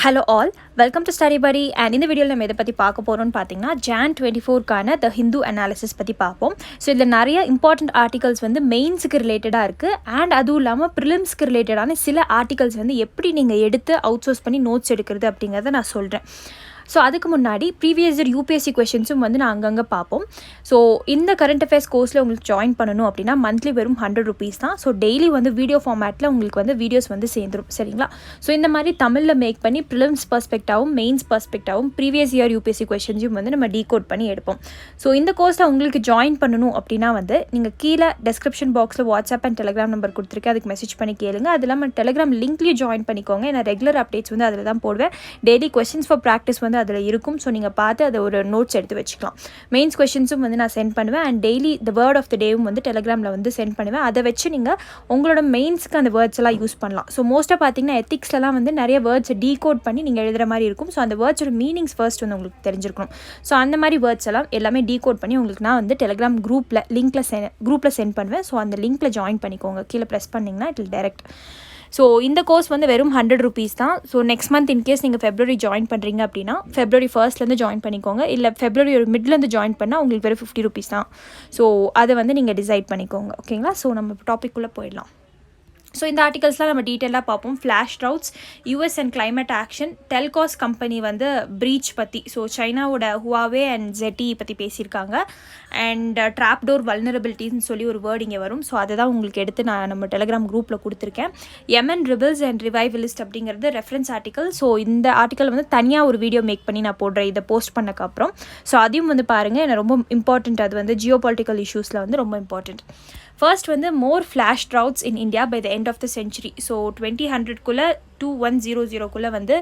Hello all, welcome to Study Buddy and இந்த வீடியோவில் நம்ம எதை பற்றி பார்க்க போகிறோம்னு பார்த்தீங்கன்னா Jan 24க்கான த ஹிந்து அனாலிசிஸ் பற்றி பார்ப்போம். ஸோ இதில் நிறைய இம்பார்ட்டண்ட் ஆர்டிகல்ஸ் வந்து மெயின்ஸுக்கு ரிலேட்டடாக இருக்குது அண்ட் அதுவும் இல்லாமல் ப்ரிலிம்ஸ்க்கு ரிலேட்டடான சில ஆர்டிகல்ஸ் வந்து எப்படி நீங்கள் எடுத்து அவுட் சோர்ஸ் பண்ணி நோட்ஸ் எடுக்கிறது அப்படிங்கிறத நான் சொல்கிறேன். ஸோ அதுக்கு முன்னாடி ப்ரீவியஸ் இயர் UPSC கொஷின்ஸும் வந்து நான் அங்கங்கே பார்ப்போம். ஸோ இந்த கரண்ட் அஃபேர்ஸ் கோர்ஸில் உங்களுக்கு ஜாயின் பண்ணணும் அப்படின்னா மந்த்லி வெறும் ₹100 தான். ஸோ டெய்லி வந்து வீடியோ ஃபார்மேட்டில் உங்களுக்கு வந்து வீடியோஸ் வந்து சேர்ந்துடும், சரிங்களா? ஸோ இந்த மாதிரி தமிழில் மேக் பண்ணி ப்ரிலிம்ஸ் பர்ஸ்பெக்டாகவும் மெயின்ஸ் பர்ஸ்பெக்டாகவும் ப்ரீவியஸ் இயர் UPSC கொஷின்ஸையும் வந்து நம்ம டீகோட் பண்ணி எடுப்போம். ஸோ இந்த கோர்ஸில் உங்களுக்கு ஜாயின் பண்ணணும் அப்படின்னா வந்து நீங்கள் கீழே டெஸ்கிரிப்ஷன் பாக்ஸில் வாட்ஸ்அப் அண்ட் டெலிகிராம் நம்பர் கொடுத்துருக்கேன், அதுக்கு மெசேஜ் பண்ணி கேளுங்க. அது இல்லாமல் டெலிகிராம் லிங்க்லேயும் ஜாயின் பண்ணிக்கோங்க. ஏன்னா ரெகுலர் அப்டேட்ஸ் வந்து அதில் தான் போடுவேன். டெய்லி கொஷின்ஸ் ஃபார் ப்ராக்டிஸ் வந்து அதில் இருக்கும். ஸோ நீங்கள் பார்த்து அதை ஒரு நோட்ஸ் எடுத்து வச்சுக்கலாம். மெயின்ஸ் கொஷின்ஸும் வந்து நான் சென்ட் பண்ணுவேன் and daily the word of the டேவும் வந்து டெலிகிராமில் வந்து சென்ட் பண்ணுவேன். அதை வச்சு நீங்கள் உங்களோட மெயின்ஸ்க்கு அந்த வேர்ட்ஸ் எல்லாம் யூஸ் பண்ணலாம். ஸோ மோஸ்ட்டாக பார்த்தீங்கன்னா எத்திக்ஸ்லாம் வந்து நிறைய வேர்ட்ஸை டீகோட் பண்ணி நீங்கள் எழுதுகிற மாதிரி இருக்கும். ஸோ அந்த வேர்ட்ஸோட மீனிங்ஸ் ஃபர்ஸ்ட் வந்து உங்களுக்கு தெரிஞ்சிருக்கணும். ஸோ அந்த மாதிரி வேர்ட்ஸ் எல்லாம் எல்லாமே டீகோட் பண்ணி உங்களுக்கு நான் வந்து டெலிகிராம் குரூப்பில் சென்ட் பண்ணுவேன். ஸோ அந்த லிங்க்கில் ஜாயின் பண்ணிக்கோங்க. கீழே ப்ரெஸ் பண்ணிங்கன்னா இட் வில் டைரக்ட். ஸோ இந்த கோர்ஸ் வந்து வெறும் ₹100 தான். ஸோ நெக்ஸ்ட் மந்த் இன்கேஸ் நீங்கள் ஃபெப்ரவரி ஜாயின் பண்ணுறீங்க அப்படின்னா February 1st ஜாயின் பண்ணிக்கோங்க. இல்லை February ஒரு மிட்லேருந்து ஜாயின் பண்ணால் உங்களுக்கு வெறும் ₹50 தான். ஸோ அதை வந்து நீங்கள் டிசைட் பண்ணிக்கோங்க, ஓகேங்களா? ஸோ நம்ம டாபிக்குள்ளே போயிடலாம். ஸோ இந்த ஆர்டிகல்ஸ்லாம் நம்ம டீட்டெயிலாக பார்ப்போம். Flash droughts, US and climate action, telcos company வந்து ப்ரீச் பற்றி, ஸோ சைனாவோட ஹுவாவே அண்ட் ZTE பற்றி பேசியிருக்காங்க. அண்ட் ட்ராப்டோர் வல்னரபிலிட்டின்னு சொல்லி ஒரு வேர்ட் இங்கே வரும். ஸோ அதை தான் உங்களுக்கு எடுத்து நான் நம்ம டெலிகிராம் குரூப்பில் கொடுத்துருக்கேன். யமன் ரிபல்ஸ் அண்ட் ரிவைவலிஸ்ட் அப்படிங்கிறது ரெஃபரன்ஸ் ஆர்டிக்கல். ஸோ இந்த ஆர்டிக்கல் வந்து தனியாக ஒரு வீடியோ மேக் பண்ணி நான் போடுறேன் இதை போஸ்ட் பண்ணக்கப்புறம். ஸோ அதையும் வந்து பாருங்கள், எனக்கு ரொம்ப இம்பார்ட்டண்ட். அது வந்து ஜியோ பொலிட்டிக்கல் இஷ்யூஸில் வந்து ரொம்ப இம்பார்ட்டண்ட். ஃபர்ஸ்ட் வந்து more flash droughts in India by the end of the century. So 2000 2100 வந்து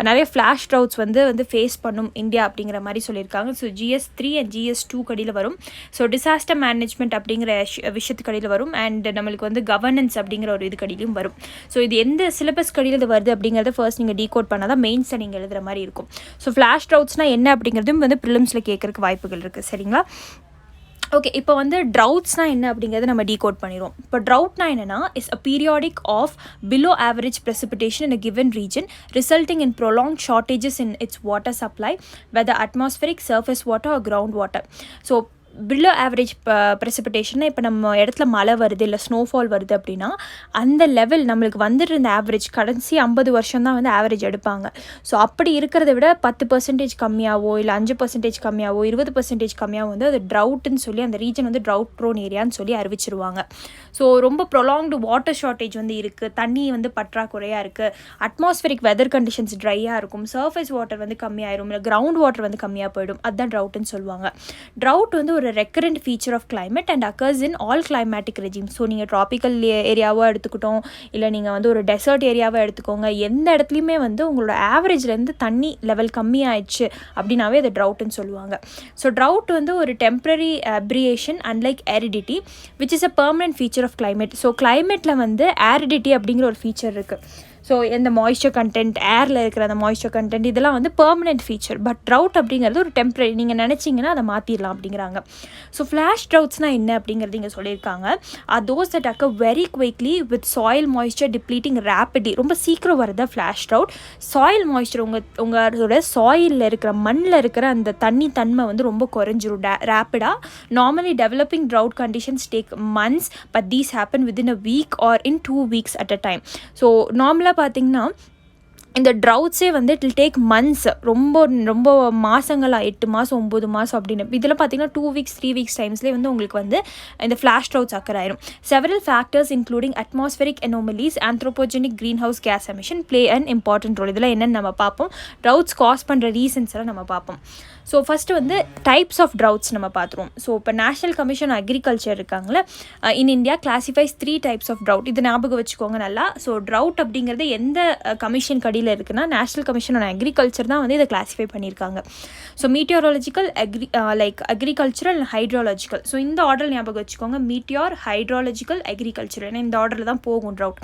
நிறைய ஃப்ளாஷ் ட்ரவுட்ஸ் வந்து ஃபேஸ் பண்ணும் இந்தியா அப்படிங்கிற மாதிரி சொல்லியிருக்காங்க. ஸோ GS3 அண்ட் GS2 கடியில் வரும். ஸோ டிசாஸ்டர் மேனேஜ்மெண்ட் அப்படிங்கிற விஷயத்துக்கு கடியில் வரும். அண்ட் நம்மளுக்கு வந்து கவர்னன்ஸ் அப்படிங்கிற ஒரு இது கடியிலும் வரும். ஸோ இது எந்த சிலபஸ் கடியில் இது வருது அப்படிங்கிறத ஃபர்ஸ்ட் நீங்கள் டீகோட் பண்ணால் தான் மெயின்ஸை நீங்கள் எழுதுகிற மாதிரி இருக்கும். ஸோ ஃப்ளாஷ் ட்ரவுட்ஸ்னால் என்ன அப்படிங்கிறதும் வந்து ப்ரிலிம்ஸில் கேட்கறதுக்கு வாய்ப்புகள் இருக்குது, சரிங்களா? ஓகே, இப்போ வந்து ட்ரவுட்ஸ்னால் என்ன அப்படிங்கிறத நம்ம டீகோட் பண்ணிடுவோம். இப்போ ட்ரவுட்னா என்னென்னா is a periodic of below average precipitation in a given region resulting in prolonged shortages in its water supply, whether atmospheric, surface water or ground water. So below average ப்ரெசிபிடேஷன்னா இப்போ நம்ம இடத்துல மழை வருது இல்லை ஸ்னோஃபால் வருது அப்படின்னா அந்த லெவல் நம்மளுக்கு வந்துட்டு இருந்த ஆவரேஜ் கடைசி 50 வருஷம் தான் வந்து ஆவரேஜ் எடுப்பாங்க. ஸோ அப்படி இருக்கிறத விட 10% கம்மியாவோ இல்லை 5% கம்மியாவோ 20% கம்மியாவோ வந்து அது ட்ரவுட்டுன்னு சொல்லி அந்த ரீஜன் வந்து ட்ரவுட் ப்ரோன் ஏரியான்னு சொல்லி அறிவிச்சிருவாங்க. ஸோ ரொம்ப ப்ரொலாங்டு வாட்டர் ஷார்ட்டேஜ் வந்து இருக்குது, தண்ணி வந்து பற்றாக்குறையாக இருக்குது, அட்மாஸ்ஃபரிக் வெதர் கண்டிஷன்ஸ் ட்ரையாக இருக்கும், சர்ஃபேஸ் வாட்டர் வந்து கம்மியாயிரும், இல்லை கிரவுண்ட் வாட்டர் வந்து கம்மியாக போயிடும். அதுதான் ட்ரவுட்டுன்னு சொல்லுவாங்க. ட்ரவுட் வந்து ஒரு recurrent feature of climate and occurs in all climatic regimes. So நீங்கள் ட்ராபிக்கல் ஏரியாவாக எடுத்துக்கிட்டோம் இல்லை நீங்கள் வந்து ஒரு டெசர்ட் ஏரியாவாக எடுத்துக்கோங்க, எந்த இடத்துலையுமே வந்து உங்களோட ஆவரேஜ்லேருந்து தண்ணி லெவல் கம்மியாயிடுச்சு அப்படின்னாவே அது ட்ரவுட்டுன்னு சொல்லுவாங்க. ஸோ ட்ரவுட் வந்து ஒரு temporary aberration unlike aridity which is a permanent feature of climate. So கிளைமேட்டில் வந்து aridity அப்படிங்கிற ஒரு ஃபீச்சர் இருக்குது. ஸோ எந்த மாய்ஸ்சர் கண்டென்ட், ஏரில் இருக்கிற அந்த மாய்ஸ்சர் கண்டென்ட் இதெல்லாம் வந்து பெர்மனெண்ட் ஃபீச்சர். பட் ட்ரவுட் அப்படிங்கிறது ஒரு டெம்பரரி, நீங்கள் நினச்சிங்கன்னா அதை மாற்றிடலாம் அப்படிங்கிறாங்க. ஸோ ஃப்ளாஷ் ட்ரவுட்ஸ்னால் என்ன அப்படிங்கிறது இங்கே சொல்லியிருக்காங்க. Those that occur very quickly with soil moisture depleting rapidly. ரொம்ப சீக்கிரம் வரத ஃப்ளாஷ் ட்ரவுட். சாயில் மாய்ஸ்சர் உங்களோட சாயிலில் இருக்கிற மண்ணில் இருக்கிற அந்த தன்மை வந்து ரொம்ப குறைஞ்சிரும் ரேப்பிடாக. Normally developing drought conditions take months but these happen within a week or in 2 weeks at a time. So நார்மலாக பார்த்தீங்கன்னா இந்த ட்ரவுட்ஸே வந்து இட் வில் டேக் மந்த்ஸ், ரொம்ப மாதங்களாக 8 மாதம் 9 மாதம் அப்படின்னு. இதெல்லாம் பார்த்தீங்கன்னா 2 weeks 3 weeks டைம்ஸ்லேயே வந்து உங்களுக்கு வந்து இந்த ஃப்ளாஷ் ட்ரவுட்ஸ் அக்கர் ஆயிரும். Several factors including atmospheric anomalies, anthropogenic green house gas emission play an important role. இதெல்லாம் என்னென்னு நம்ம பார்ப்போம். ட்ரவுட்ஸ் காஸ் பண்ணுற ரீசன்ஸ் எல்லாம் நம்ம பார்ப்போம். ஸோ ஃபஸ்ட்டு வந்து டைப்ஸ் ஆஃப் ட்ரவுட்ஸ் நம்ம பார்த்துருவோம். ஸோ இப்போ நேஷனல் கமிஷன் அக்ரிகல்ச்சர் இருக்காங்களே in India classifies 3 types of drought. இது ஞாபகம் வச்சுக்கோங்க நல்லா. ஸோ ட்ரவுட் அப்படிங்கிறது எந்த கமிஷன் கடியில் இருக்குன்னா நேஷனல் கமிஷன் ஆன் அக்ரிகல்ச்சர் தான் வந்து இதை கிளாஸிஃபை பண்ணியிருக்காங்க. So meteorological, agricultural and hydrological. So இந்த ஆர்டர் ஞாபகம் வச்சுக்கோங்க. Meteor, hydrological, agriculture. ஏன்னா இந்த ஆர்டரில் தான் போகும் ட்ரவுட்.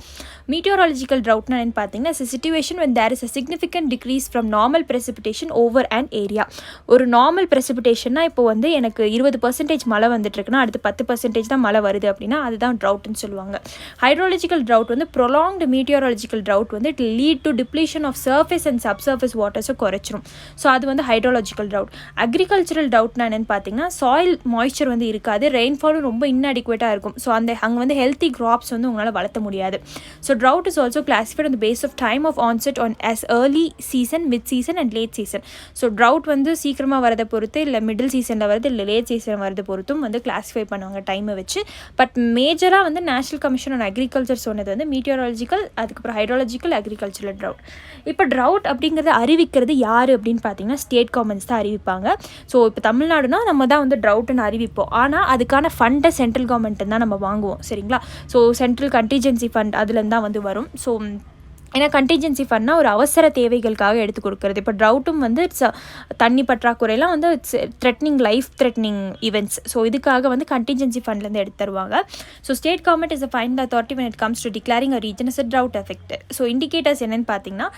மீட்டியோராலஜிக்கல் ட்ரவுட்னா என்னன்னு பார்த்தீங்கன்னா it's a situation when there is a significant decrease from normal precipitation over an area. ஒரு நார்மல் ப்ரெசிபிடேஷன்னா இப்போ வந்து எனக்கு 20% மழை வந்துட்டுருக்குன்னா அடுத்து 10% தான் மழை வருது அப்படின்னா அதுதான் ட்ரவுட்னு சொல்லுவாங்க. ஹைட்ரோலஜிக்கல் ட்ரவுட் வந்து ப்ரொலாங்டு மீட்டியோராலஜிக்கல் ட்ரவுட் வந்து it lead to depletion degradation of surface and subsurface waters குறைச்சிரும். ஸோ அது வந்து ஹைட்ரோலாஜிக்கல் ட்ரவுட். அக்ரிகல்ச்சரல் ட்ரவுட்னா என்னென்னு பார்த்தீங்கன்னா சாயில் மாய்ஸ்சர் வந்து இருக்காது, ரெயின்ஃபாலும் ரொம்ப இன்அடிக்குவேட்டாக இருக்கும். ஸோ அங்கே வந்து ஹெல்த்தி கிராப்ஸ் வந்து உங்களால் வளர்த்த முடியாது. So drought is also classified on the basis of time of onset on as early season, mid season and late season. So drought வந்து சீக்கிரமாக வரதை பொறுத்து இல்லை மிடில் சீசனில் வருது இல்லை லேட் சீசன் வரது பொறுத்தும் வந்து கிளாஸிஃபை பண்ணுவாங்க டைமை வச்சு. பட் மேஜராக வந்து நேஷனல் கமிஷன் ஆன் அக்ரிகல்ச்சர் சொன்னது வந்து மீட்டியோராலஜிக்கல், அதுக்கப்புறம் ஹைட்ரோலாஜிக்கல், அக்ரிகல்ச்சரல் ட்ரவுட். இப்போ ட்ரவுட் அப்படிங்கிறத அறிவிக்கிறது யார் அப்படின்னு பார்த்தீங்கன்னா ஸ்டேட் கவர்மெண்ட்ஸ் தான் அறிவிப்பாங்க. ஸோ இப்போ தமிழ்நாடுனா நம்ம தான் வந்து ட்ரவுட்னு அறிவிப்போம். ஆனால் அதுக்கான ஃபண்டை சென்ட்ரல் கவர்மெண்ட் தான் நம்ம வாங்குவோம், சரிங்களா? ஸோ சென்ட்ரல் கண்டிஜென்சி ஃபண்ட் அதுலேருந்து தான் வந்து வரும். ஸோ ஏன்னா கண்டிஜென்சி ஃபண்ட்னா ஒரு அவசர தேவைகளுக்காக எடுத்து கொடுக்குறது. இப்போ ட்ரவுட்டும் வந்து இட்ஸ் தண்ணி பற்றாக்குறையெல்லாம் வந்து it's threatening, life threatening events. So இதுக்காக வந்து கண்டிஜென்சி ஃபண்ட்லேருந்து எடுத்து தருவாங்க. So state government is a final authority when it comes to declaring a region as a drought affected. So indicators என்னென்னு பார்த்தீங்கன்னா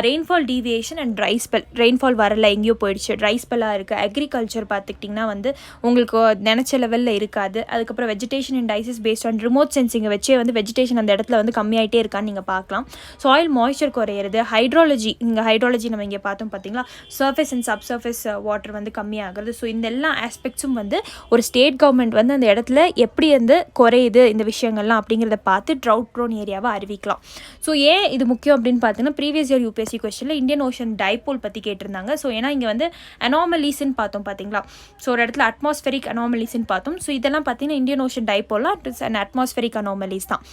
rainfall deviation and try spell. Rainfall வரல, எங்கேயோ போயிடுச்சு, try ஸ்பெல்லாக இருக்குது. அக்ரிகல்ச்சர் பார்த்துக்கிட்டிங்கன்னா வந்து உங்களுக்கு நினச்ச லெவலில் இருக்காது. அதுக்கப்புறம் vegetation indices based on remote சென்சிங்கை வச்சே வந்து வெஜிடேஷன் அந்த இடத்துல வந்து கம்மியாகிட்டே இருக்கான்னு நீங்கள் பார்க்கலாம். சாயில் மாய்ஸ்சர் குறையிறது. ஹைட்ராலஜி, இங்கே ஹைட்ராலஜி நம்ம இங்கே பார்த்தோம் பார்த்தீங்களா, சர்ஃபேஸ் அண்ட் சப்சர்ஃபேஸ் வாட்டர் வந்து கம்மியாகிறது. ஸோ இந்த எல்லா ஆஸ்பெக்ட்ஸும் வந்து ஒரு ஸ்டேட் கவர்மெண்ட் வந்து அந்த இடத்துல எப்படி வந்து குறையுது இந்த விஷயங்கள்லாம் அப்படிங்கிறத பார்த்து ட்ரவுட் ப்ரோன் ஏரியாவை அறிவிக்கலாம். ஸோ ஏன் இது முக்கியம் அப்படின்னு பார்த்தீங்கன்னா ப்ரீவியஸ் இயர் UPSC கொஸ்டினில் இந்தியன் ஓஷன் டைபோல் பற்றி கேட்டிருந்தாங்க. ஸோ ஏன்னா இங்கே வந்து அனாமலிஸ்ன்னு பார்த்தோம் பார்த்தீங்களா, ஸோ ஒரு இடத்துல அட்மாஸ்பெரிக் அனாமலிஸ்ன்னு பார்த்தோம். ஸோ இதெல்லாம் பார்த்தீங்கன்னா இந்தியன் ஓஷன் டைபோல்லாம் it is an atmospheric anomalies தான்.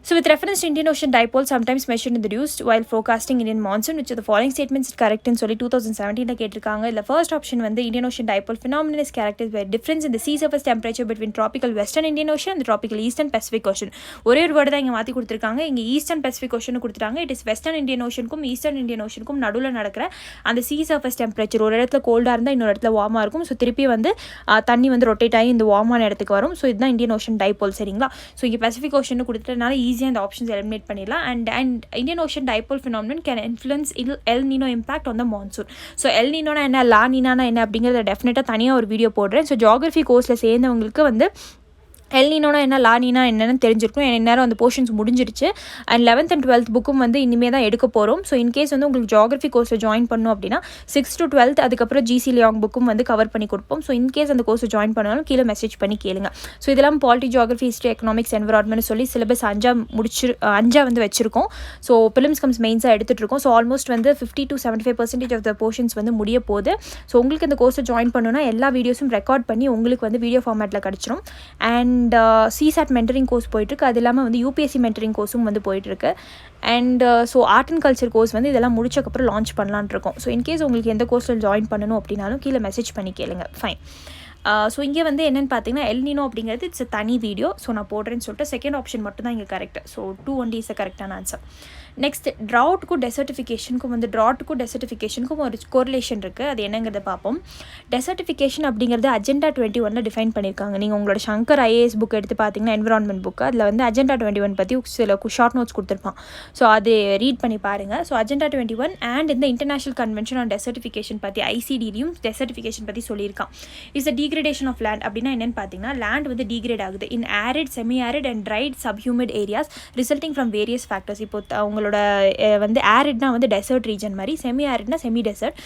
So with reference to Indian Ocean Dipole sometimes mentioned in the news while forecasting Indian monsoon, which of the following statements is correct in சொல்லி 2017 கேட்டிருக்காங்க. இல்லை first option வந்து Indian Ocean Dipole phenomenon is characterized by difference in the sea surface temperature between tropical western Indian Ocean and the tropical eastern Pacific Ocean. ஒரே ஒரு word தான் இங்கே மாற்றி கொடுத்துருக்காங்க. இங்கே ஈஸ்டர்ன் பசிபிக் ஓஷன் கொடுத்துட்டாங்க. இட் இஸ் வெஸ்டர்ன் இந்தியன் ஓஷனுக்கும் eastern Indian ஓஷனுக்கும் நடுவில் நடக்கிற அந்த sea surface temperature ஒரு இடத்துல கோல்டாக இருந்தால் இன்னொரு இடத்துல வார்மாக இருக்கும். ஸோ திருப்பி வந்து தண்ணி வந்து ரொட்டேட் ஆகி இந்த வார்மான இடத்துக்கு வரும். ஸோ இதுதான் இந்தியன் ஓஷன் டைபோல், சரிங்களா? ஸோ இங்கே பசிபிக் ஓஷன் கொடுத்துட்டனால ஈஸியாக இந்த ஆப்ஷன்ஸ் eliminate பண்ணிடலாம். and Indian Ocean Dipole phenomenon can influence El Nino impact on the monsoon. so El Nino na enna, La Nina na enna அப்படிங்கறத டெஃபினட்டா தனியா ஒரு வீடியோ போடுறேன். ஸோ ஜியோகிராஃபி கோர்ஸ்ல சேர்ந்தவங்களுக்கு வந்து எல் நீனோனா என்ன, லா நீனா என்னென்னு தெரிஞ்சிருக்கும். என் நேரம் அந்த போர்ஷன்ஸ் முடிஞ்சிருச்சு. அண்ட் 11th and 12th புக்கும் வந்து இனிமேல் தான் எடுக்க போகிறோம். ஸோ இன்கேஸ் வந்து உங்களுக்கு ஜியோகிராஃபி கோர்ஸில் ஜாயின் பண்ணணும் அப்படின்னா 6th to 12th அதுக்கப்புறம் ஜிசி லியாங் புக்கும் வந்து கவர் பண்ணி கொடுப்போம். ஸோ இன்கேஸ் அந்த கோர்ஸை ஜாயின் பண்ணாலும் கீழே மெசேஜ் பண்ணி கேளுங்க. ஸோ இதெல்லாம் polity, geography, history, economics, environment சொல்லி சிலபஸ் 5 வந்து வச்சிருக்கோம். ஸோ பிலிம்ஸ் கம்ஸ் மெயின்ஸாக எடுத்துகிட்டு இருக்கோம். ஸோ ஆல்மோஸ்ட் வந்து 50 to 75% ஆஃப் த போர்ஷன்ஸ் வந்து முடிய போகுது. ஸோ உங்களுக்கு இந்த கோர்ஸை ஜாயின் பண்ணணும்னா எல்லா வீடியோஸும் ரெக்கார்ட் பண்ணி உங்களுக்கு வந்து வீடியோ ஃபார்மேட்டில் கிடச்சிரும். அண்ட் சிசாட் மென்டரிங் கோர்ஸ் போயிட்டுருக்கு. அது இல்லாமல் வந்து UPSC மென்டரிங் கோர்ஸும் வந்து போயிட்டுருக்கு. And so art and culture course வந்து இதெல்லாம் முடிச்சக்கப்புறம் லான்ச் பண்ணலான்னு இருக்கோம். ஸோ இன்கேஸ் உங்களுக்கு எந்த கோர்ஸில் ஜாயின் பண்ணணும் அப்படின்னாலும் கீழே மெசேஜ் பண்ணி கேளுங்க. ஃபைன். ஸோ இங்கே வந்து என்னென்னு பார்த்தீங்கன்னா எல் நீனோ அப்படிங்கிறது இட்ஸ் தனி வீடியோ. ஸோ நான் போடுறேன்னு சொல்லிட்டு செகண்ட் ஆப்ஷன் மட்டும் தான் இங்கே correct. So 2 only is a கரெக்டான ஆன்சர். நெக்ஸ்ட் ட்ராட்டுக்கும் டெசர்டிஃபிகேஷனுக்கும் வந்து டெசர்டிஃபிகேஷனுக்கும் ஒரு கோரிலேஷன் இருக்குது. அது என்னங்கிறத பார்ப்போம். டெசர்டிஃபிகேஷன் அப்படிங்கிறது அஜெண்டா 21 டிஃபைன் பண்ணியிருக்காங்க. நீங்கள் உங்களோட சங்கர் IAS புக் எடுத்து பார்த்தீங்கன்னா என்விரான்மெண்ட் புக்கு, அதில் வந்து அஜெண்டா 21 பற்றி சில ஷார்ட் நோட்ஸ் கொடுத்துருப்பான். ஸோ அது ரீட் பண்ணி பாருங்கள். ஸோ அஜெண்டா 21 அண்ட் இந்த இன்டர்நேஷனல் கன்வென்ஷன் ஆன் டெசர்டிஃபிகேஷன் பற்றி ICDலையும் டெசர்டிஃபிகேஷன் பற்றி சொல்லியிருக்கான். இஸ் degradation of land அப்படின்னா என்னென்னு பார்த்தீங்கன்னா லேண்ட் வந்து டிகிரேட் ஆகுது in arid, semi arid and dry subhumid areas resulting from various factors. இப்போ உங்களோட வந்து ஆரிட்னா வந்து டெசர்ட் ரீஜன் மாதிரி, செமி ஆரிட்னா செமி டெசர்ட்,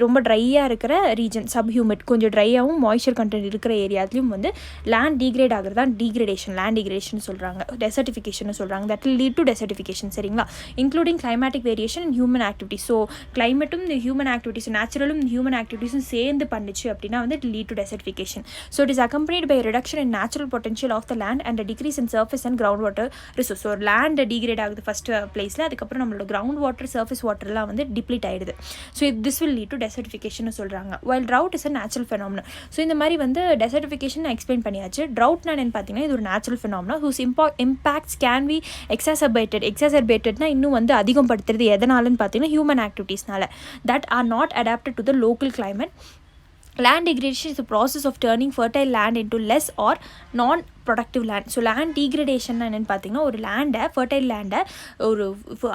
ரொம்ப ட்ரையாக இருக்கிற ரீஜன், சப்ஹியூமிட் கொஞ்சம் ட்ரையாகவும் மாய்ஸ்சர் கண்டென்ட் இருக்கிற ஏரியாஸ்லையும் வந்து லேண்ட் டிகிரேட் ஆகிறது தான் டீக்ரேடேஷன், லேண்ட் டிகிரேடேஷன் சொல்கிறாங்க, டெசர்டிஃபிகேஷன் சொல்கிறாங்க. That will lead to desertification, சரிங்களா? Including climatic variation and human activities. So கிளைமேட்டும் இந்த ஹியூமன் ஆக்டிவிட்டிஸ், நேச்சுரலும் ஹியூமன் ஆக்டிவிட்டிஸும் சேர்ந்து பண்ணிச்சு அப்படின்னா வந்து it lead to desertification. So it is accompanied by a reduction in natural potential of the land and a decrease in surface and groundwater resource. So land degrade ஆகுது first பிளேஸில், அதுக்கப்புறம் நம்மளோட கிரவுண்ட் வாட்டர், சர்ஃபேஸ் வாட்டர்லாம் வந்து deplete ஆகிடுது. So this will lead to desertification சொல்கிறாங்க. while drought is a natural phenomenon. So இந்த மாதிரி வந்து desertification எக்ஸ்பிளைன் பண்ணியாச்சு. ட்ரவுட்னா என்னன்னு பார்த்தீங்கன்னா இது ஒரு natural phenomenon whose impacts can be exacerbatedனா இன்னும் வந்து அதிகப்படுத்துறது எதனாலன்னு பார்த்தீங்கன்னா human ஆக்டிவிட்டீஸ்னால that are not adapted to the local climate. Land degradation is the process of turning fertile land into less or productive land. So land டீக்ரடேஷன்னா என்னென்னு பார்த்தீங்கன்னா ஒரு லேண்டை fertile லேண்டை ஒரு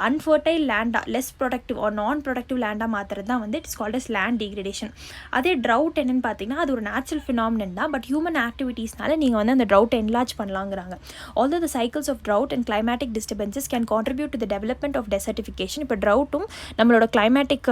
அன்ஃபர்டைல் லேண்டாக less productive or non productive லேண்டாக மாற்றுறது தான் வந்து it's called as land degradation. அதே ட்ரவுட் என்னென்னு பார்த்தீங்கன்னா அது ஒரு நேச்சுரல் ஃபினாமினன் தான், பட் ஹியூமன் ஆக்டிவிட்டீஸ்னால நீங்கள் வந்து அந்த ட்ரவுட்டை என்லார்ஜ் பண்ணலாங்கிறாங்க. Although the cycles of drought and climatic disturbances can contribute to the development of desertification. இப்போ ட்ரவுட்டும் நம்மளோட கிளைமேட்டிக்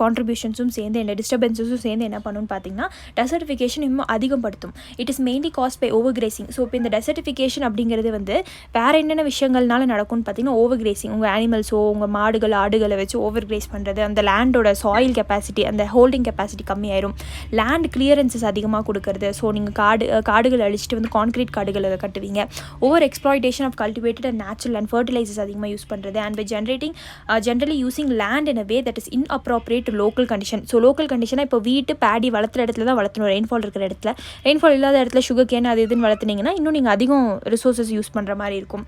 கான்ட்ரிபியூஷன்ஸும் சேர்ந்து என்ன டிஸ்டர்பன்ஸஸும் சேர்ந்து என்ன பண்ணுன்னு பார்த்தீங்கன்னா டெசர்டிஃபிகேஷன் இன்னும் அதிகப்படுத்தும். It is mainly caused by over grazing. So இப்போ இந்த டெசர்டிஃபிகேஷன் அப்படிங்கிறது வந்து வேறு என்னென்ன விஷயங்கள்னால நடக்கும்னு பார்த்தீங்கன்னா ஓவர் கிரேசிங். உங்கள் ஆனிமல்ஸோ உங்கள் மாடுகள் ஆடுகளை வச்சு ஓவர் கிரேஸ் பண்ணுறது, அந்த லேண்டோட சாயில் கெப்பாசிட்டி அந்த ஹோல்டிங் கெப்பாசிட்டி கம்மியாயிரும். லேண்ட் கிளியரன்சஸ் அதிகமாக கொடுக்கறது. ஸோ நீங்கள் காடுகளை அழிச்சிட்டு வந்து கான்க்ரீட் காடுகளை கட்டுவீங்க. Over exploitation of cultivated and natural and fertilisers அதிகமாக யூஸ் பண்ணுறது. And by generally using land in a way that is inappropriate to local condition. So local கண்டிஷனாக இப்போ வீட்டு பேடி வளர்த்துற இடத்துல தான் வளர்த்தணும். ரெயின்ஃபால் இருக்கிற இடத்துல, ரெயின்ஃபால் இல்லாத இடத்துல சுகர் கேன் அது இதுன்னு வளர்த்துனீங்கன்னா இன்னும் நீங்கள் அதிகம் ரிசோர்ஸஸ் யூஸ் பண்ணுற மாதிரி இருக்கும்.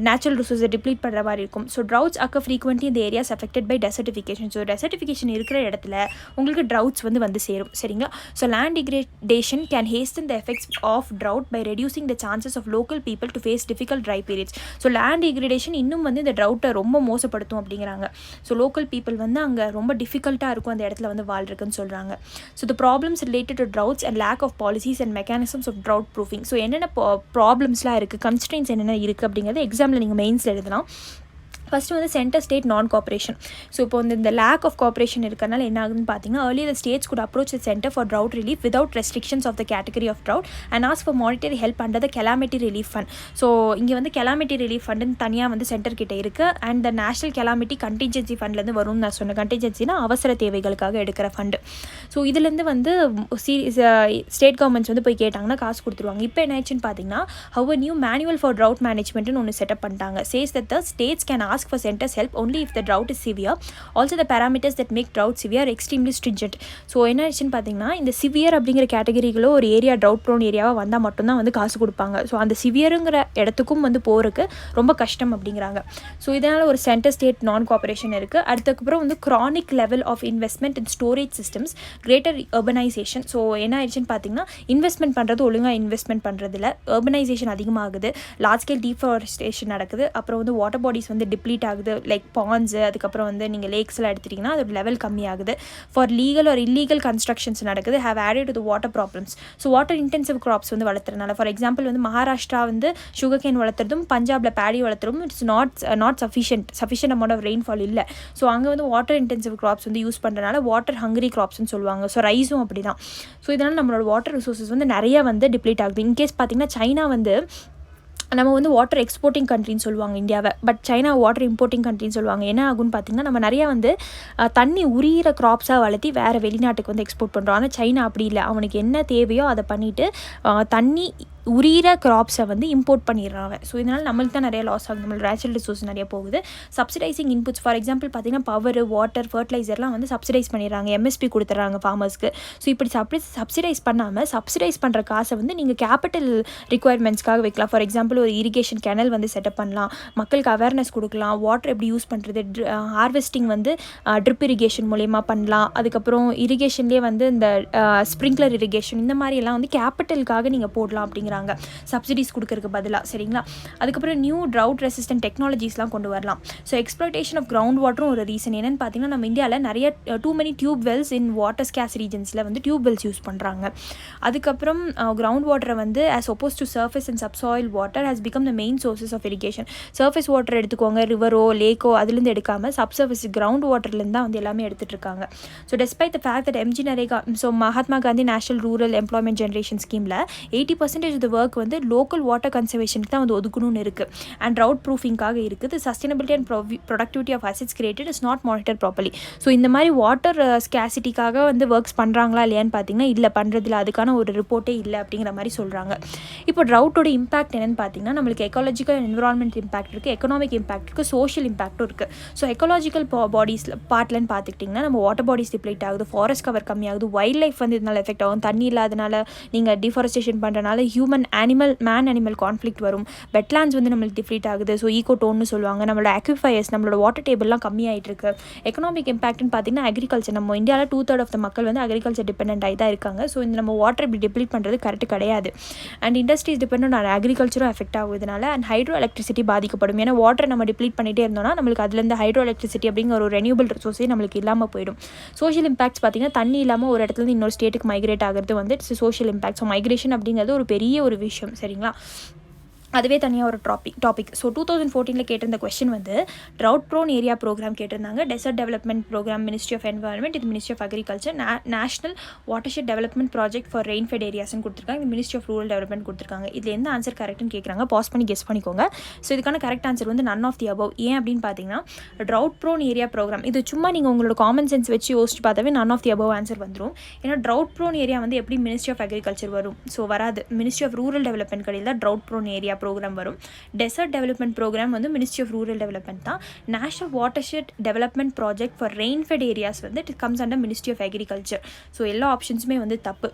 நேச்சுரல் ரிசோர்ஸை டிப்ளீட் பண்ணுற மாதிரி இருக்கும். ஸோ ட்ரவுட்ஸ் அக்கர் ஃப்ரீக்வெண்ட்லி இந்த areas affected by desertification. So desertification இருக்கிற இடத்துல உங்களுக்கு ட்ரவுட்ஸ் வந்து சேரும். சரிங்களா? So land degradation can hasten the effects of drought by reducing the chances of local people to face difficult dry periods. So land degradation இன்னும் வந்து இந்த ட்ரவுட்டை ரொம்ப மோசப்படுத்தும் அப்படிங்கிறாங்க. ஸோ லோக்கல் பீப்புள் வந்து அங்கே ரொம்ப டிஃபிகல்ட்டாக இருக்கும் அந்த இடத்துல வந்து வாழ்றதுன்னு சொல்கிறாங்க. So the problems related to droughts and lack of policies and mechanisms of drought proofing. So என்னென்ன ப்ராப்ளம்ஸ்லாம் இருக்குது, கன்ஸ்ட்ரெயின்ஸ் என்னென்ன இருக்குது அப்படிங்கிறது எக்ஸாமில் நீங்கள் மெயின்ஸில் எழுதலாம். ஃபஸ்ட்டு வந்து சென்டர் ஸ்டேட் நான் கோஆப்ரேஷன். ஸோ இப்போ வந்து இந்த லேக் ஆஃப் கோஆப்ரேஷன் இருக்கிறனால என்ன ஆகுதுன்னு பார்த்தீங்கன்னா earlier the states could approach the center for drought relief without restrictions of the category of drought and ask for monetary help under the calamity relief fund. So இங்கே வந்து calamity relief ஃபண்டுன்னு தனியாக வந்து centre கிட்டே இருக்குது. And the national calamity contingency ஃபண்ட்லேருந்து வரும்னு நான் சொன்னேன். கண்டிஜென்சினா அவசர தேவைகளுக்காக எடுக்கிற ஃபண்டு. ஸோ இதுலேருந்து வந்து ஸ்டேட் கவர்மெண்ட்ஸ் வந்து போய் கேட்டாங்கன்னா காசு கொடுத்துருவாங்க. இப்போ என்ன ஆச்சுன்னு பார்த்தீங்கன்னா how a new manual for drought managementன்னு ஒன்று செட்டப் பண்ணிட்டாங்க. says that the states can ask for centers help only if the drought is severe. Also the parameters that make drought severe are extremely stringent. So என்ன ஆச்சுன்னு பார்த்தீங்கன்னா இந்த severe அப்படிங்கிற கேட்டகரிகளோ ஒரு area trout prone ஏரியாவாக வந்தால் மட்டும்தான் வந்து காசு கொடுப்பாங்க. ஸோ அந்த சிவியருங்கிற இடத்துக்கும் வந்து போகிறதுக்கு ரொம்ப கஷ்டம் அப்படிங்கிறாங்க. ஸோ இதனால் ஒரு சென்டர் ஸ்டேட் நான் கோஆப்ரேஷன் இருக்குது. அடுத்ததுக்கப்புறம் வந்து chronic level of investment in storage systems, greater urbanisation. So என்ன ஆயிடுச்சுன்னு பார்த்தீங்கன்னா இன்வெஸ்ட்மெண்ட் பண்ணுறது ஒழுங்காக இன்வெஸ்ட்மெண்ட் பண்ணுறதில்ல, அர்பனைசேஷன் அதிகமாகுது, லார்ஜ் ஸ்கேல் டீஃபாரஸ்டேஷன் நடக்குது. அப்புறம் வந்து வாட்டர் பாடிஸ் வந்து டிப்ளீட் ஆகுது, லைக் பாண்ட்ஸு. அதுக்கப்புறம் வந்து நீங்கள் லேக்ஸ்லாம் எடுத்துட்டிங்கன்னா அதோட லெவல் கம்மியாகுது. For legal or illegal constructions நடக்குது. Have added to the water problems. So water intensive crops வந்து வளர்த்துறதுனால, ஃபார் எக்ஸாம்பிள் வந்து மகாராஷ்டிரா வந்து சுகர் கேன் வளர்த்துறதும் பஞ்சாபில் பேடி வளர்த்துறதும் it's not sufficient amount of rainfall இல்லை. ஸோ அங்கே வந்து வாட்டர் இன்டென்சிவ் கிராப்ஸ் வந்து யூஸ் பண்ணுறதுனால வாட்டர் ஹங்கரி கிராப்ஸ்னு சொல்லுவாங்க. ஸோ ரைஸும் அப்படி தான். ஸோ இதனால் நம்மளோட வாட்டர் ரிசோர்ஸஸ் வந்து நிறைய வந்து டிப்ளீட் ஆகுது. இன்கேஸ் பார்த்தீங்கன்னா சைனா வந்து நம்ம வந்து வாட்டர் எக்ஸ்போர்ட்டிங் கண்ட்ரின்னு சொல்லுவாங்க இந்தியாவை, பட் சைனா வாட்டர் இம்போர்ட்டிங் கண்ட்ரின்னு சொல்லுவாங்க. என்ன ஆகுன்னு பார்த்தீங்கன்னா நம்ம நிறையா வந்து தண்ணி உரியிற க்ராப்ஸாக வளர்த்தி வேறு வெளிநாட்டுக்கு வந்து எக்ஸ்போர்ட் பண்ணுறோம். ஆனால் சைனா அப்படி இல்லை. அவனுக்கு என்ன தேவையோ அதை பண்ணிவிட்டு தண்ணி உரியிற கிராப்ஸை வந்து இம்போர்ட் பண்ணிடுறாங்க. ஸோ இதனால் நம்மளுக்கு தான் நிறைய லாஸ் ஆகுது, நம்மளோட நேச்சுரல் ரிசோர்ஸ் நிறைய போகுது. சப்சிடைசிங் இன்புட்ஸ், ஃபார் எக்ஸாம்பிள் பார்த்தீங்கன்னா பவர், வாட்டர், ஃபர்டிலைசர்லாம் வந்து சப்சிடைஸ் பண்ணிடுறாங்க, எம்எஸ்பி கொடுத்துட்றாங்க ஃபார்மர்ஸ்க்கு. ஸோ இப்படி சப்சிடைஸ் பண்ணாமல் சப்சிடைஸ் பண்ணுற காசை வந்து நீங்கள் கேபிட்டல் ரிக்குவயர்மெண்ட்ஸ்க்காக வைக்கலாம். ஃபார் எக்ஸாம்பிள் ஒரு இரிகேஷன் கேனல் வந்து செட்டப் பண்ணலாம், மக்களுக்கு அவேர்னஸ் கொடுக்கலாம், வாட்டர் எப்படி யூஸ் பண்ணுறது, ஹார்வெஸ்டிங் வந்து ட்ரிப் இரிகேஷன் மூலயமா பண்ணலாம். அதுக்கப்புறம் இரிகேஷன்லேயே வந்து இந்த ஸ்ப்ரிங்க்லர் இரிகேஷன் இந்த மாதிரியெல்லாம் வந்து கேபிட்டலுக்காக நீங்கள் போடலாம் அப்படிங்கிறாங்க, சப்சிடிஸ் கொடுக்கறதுக்கு பதிலாக. சரிங்களா? அதுக்கப்புறம் நியூ ட்ரவுட் ரெசிஸ்டன்ட் டெக்னாலஜிஸ்லாம் கொண்டு வரலாம். ஸோ எக்ஸ்ப்ளாய்டேஷன் ஆஃப் கிரவுண்ட் வாட்டரும் ஒரு ரீசன். என்னென்னு பார்த்தீங்கன்னா நம்ம இந்தியாவில் நிறைய too many tube wells in water scarce ரீஜன்ஸில் வந்து டியூப் வெல்ஸ் யூஸ் பண்ணுறாங்க. அதுக்கப்புறம் கிரவுண்ட் வாட்டரை வந்து as oppose to surface and subsoil water has become the main sources of irrigation. Surface water எடுத்துக்கோங்க, ரிவரோ லேக்கோ அதுலேருந்து எடுக்காமல் சப்சர்ஃபேஸ் கிரவுண்ட் வாட்டர்லேருந்து தான் வந்து எல்லாமே எடுத்துகிட்டு இருக்காங்க. So despite the fact that M G NREGA, so Mahatma Gandhi national rural employment generation ஸ்கீமில் 80% ஆஃப் த ஒர்க் வந்து லோக்கல் வாட்டர் கன்சர்வேஷனுக்கு தான் வந்து ஒதுக்கணும்னு இருக்குது. அண்ட் ட்ரவுட் ப்ரூஃபிங்காக இருக்குது. Sustainability and productivity of assets created is not monitor properly. So இந்த மாதிரி வாட்டர் ஸ்கேசிட்டிக்காக வந்து ஒர்க்ஸ் பண்ணுறாங்களா இல்லையான்னு பார்த்தீங்கன்னா இல்லை, பண்ணுறதில்ல. அதுக்கான ஒரு ரிப்போர்ட்டே இல்லை அப்படிங்கிற மாதிரி சொல்கிறாங்க. இப்போ ட்ரவுட்டோட இம்பாக்ட் என்னென்னு பார்த்தீங்கன்னா நம்மளுக்கு எக்காலஜிக்கல் அண்ட் என்விரான்மெண்ட் இம்பாக்ட் இருக்குது, எக்கனாமிக் இம்பாக்ட் இருக்குது, சோஷியல் இம்பாக்ட்டும் இருக்குது. ஸோ எக்காலஜிக்கல் பாடிஸில் பார்ட்லன்னு பார்த்துக்கிட்டிங்கன்னா நம்ம வாட்டர் பாடிஸ் டிப்ளீட் ஆகுது, ஃபாரஸ்ட் கவர் கம்மியாகுது, வைல்ட் லைஃப் வந்து இதனால் எஃபெக்ட் ஆகும். தண்ணி இல்லாதனால நீங்கள் டிஃபாரஸ்டேஷன் பண்ணுறனால ஹியூமன் மேன் அனிமல் கான்ஃப்ளிக்ட் வரும். வெட்லாண்ட்ஸ் வந்து நம்மளுக்கு டிப்ளீட் ஆகுது. ஸோ ஈகோ டோன்னு சொல்லுவாங்க. நம்மளோட அக்விஃபயர்ஸ், நம்மளோட வாட்டர் டேபிள்லாம் கம்மியாகிட்டு இருக்கு. எக்கனாமிக் இம்பாக்ட்னு பார்த்தீங்கன்னா அக்ரிகல்ச்சர், நம்ம இந்தியாவில் 2/3 ஆஃப் த மக்கள் வந்து அக்ரிகல்ச்சர் டிபெண்ட் ஆகி தான் இருக்காங்க. ஸோ இந்த நம்ம வாட்டர் இப்படி டிப்ளீட் பண்ணுறது கரெக்ட் கிடையாது. அண்ட் இண்டஸ்ட்ரீஸ் டிபெண்ட் ஆன் அக்ரிகல்ச்சரும் எஃபெக்ட் ஆகுதுனால அண்ட் ஹைட்ரோ எலக்ட்ரிசிட்டி பாதிக்கப்படும். ஏன்னா வாட்டர் நம்ம டிப்ளீட் பண்ணிகிட்டே இருந்தோம்னா நம்மளுக்கு அதுலேருந்து ஹைட்ரோ எலக்ட்ரிசிட்டி அப்படிங்கிற ஒரு ரெனியூபிள் ரிசோர்ஸே நம்மளுக்கு இல்லாமல் போயிடும். சோஷியல் இம்பாக்ட்ஸ் பார்த்தீங்கன்னா தண்ணி இல்லாமல் ஒரு இடத்துலேருந்து இன்னொரு ஸ்டேட்டுக்கு மைக்ரேட் ஆகிறது வந்து சோஷியல் இம்பாக்ட். ஸோ மைக்ரேஷன் அப்படிங்கிறது ஒரு பெரிய ஒரு விஷயம். சரிங்களா, அதுவே தனியாக ஒரு டாபிக். ஸோ 2014 கேட்டிருந்த கொஸ்டின் வந்து ட்ரவுட் ப்ரோன் ஏரியா ப்ரோக்ராம் கேட்டிருந்தாங்க. Desert development programme, ministry of environment, இது ministry of agriculture. National watershed development project for rainfed ஏரியாஸ்னு கொடுத்துருக்காங்க. இது மினிஸ்ட்ரி ஆஃப் ரூரல் டெவலப்மெண்ட் கொடுத்துருக்காங்க. இதில் எந்த ஆன்சர் கரெக்ட்னு கேட்குறாங்க. பாஸ் பண்ணி கெஸ் பண்ணிக்கோங்க. ஸோ இதுக்கான கரெக்ட் ஆன்சர் வந்து நன் ஆஃப் தி அபவ். ஏன் அப்படின்னு பார்த்தீங்கன்னா ட்ரவுட் ப்ரோன் ஏரியா ப்ரோக்ராம் இது சும்மா நீங்கள் உங்களோட காமன் சென்ஸ் வச்சு யோசிச்சு பார்த்தாவே none of the above answer வந்துடும். ஏன்னா ட்ரவுட் ப்ரோன் ஏரியா வந்து எப்படி மினிஸ்ட்ரி ஆஃப் அக்ரிகல்ச்சர் வரும்? ஸோ வராது. மினிஸ்ட்ரி ஆஃப் ரூரல் டெவலப்மெண்ட் கடையில் தான் ட்ரவுட் ப்ரோன் ஏரியா ப்ரோக்ராம் வரும். டெசர்ட் டெவலப்மெண்ட் ப்ரோக்ராம் வந்து மினிஸ்ட்ரி ஆஃப் ரூரல் டெவலப்மெண்ட் தான். National watershed development project for rainfed areas வந்து it comes under ministry of agriculture. So எல்லா ஆப்ஷன்ஸுமே வந்து தப்பு.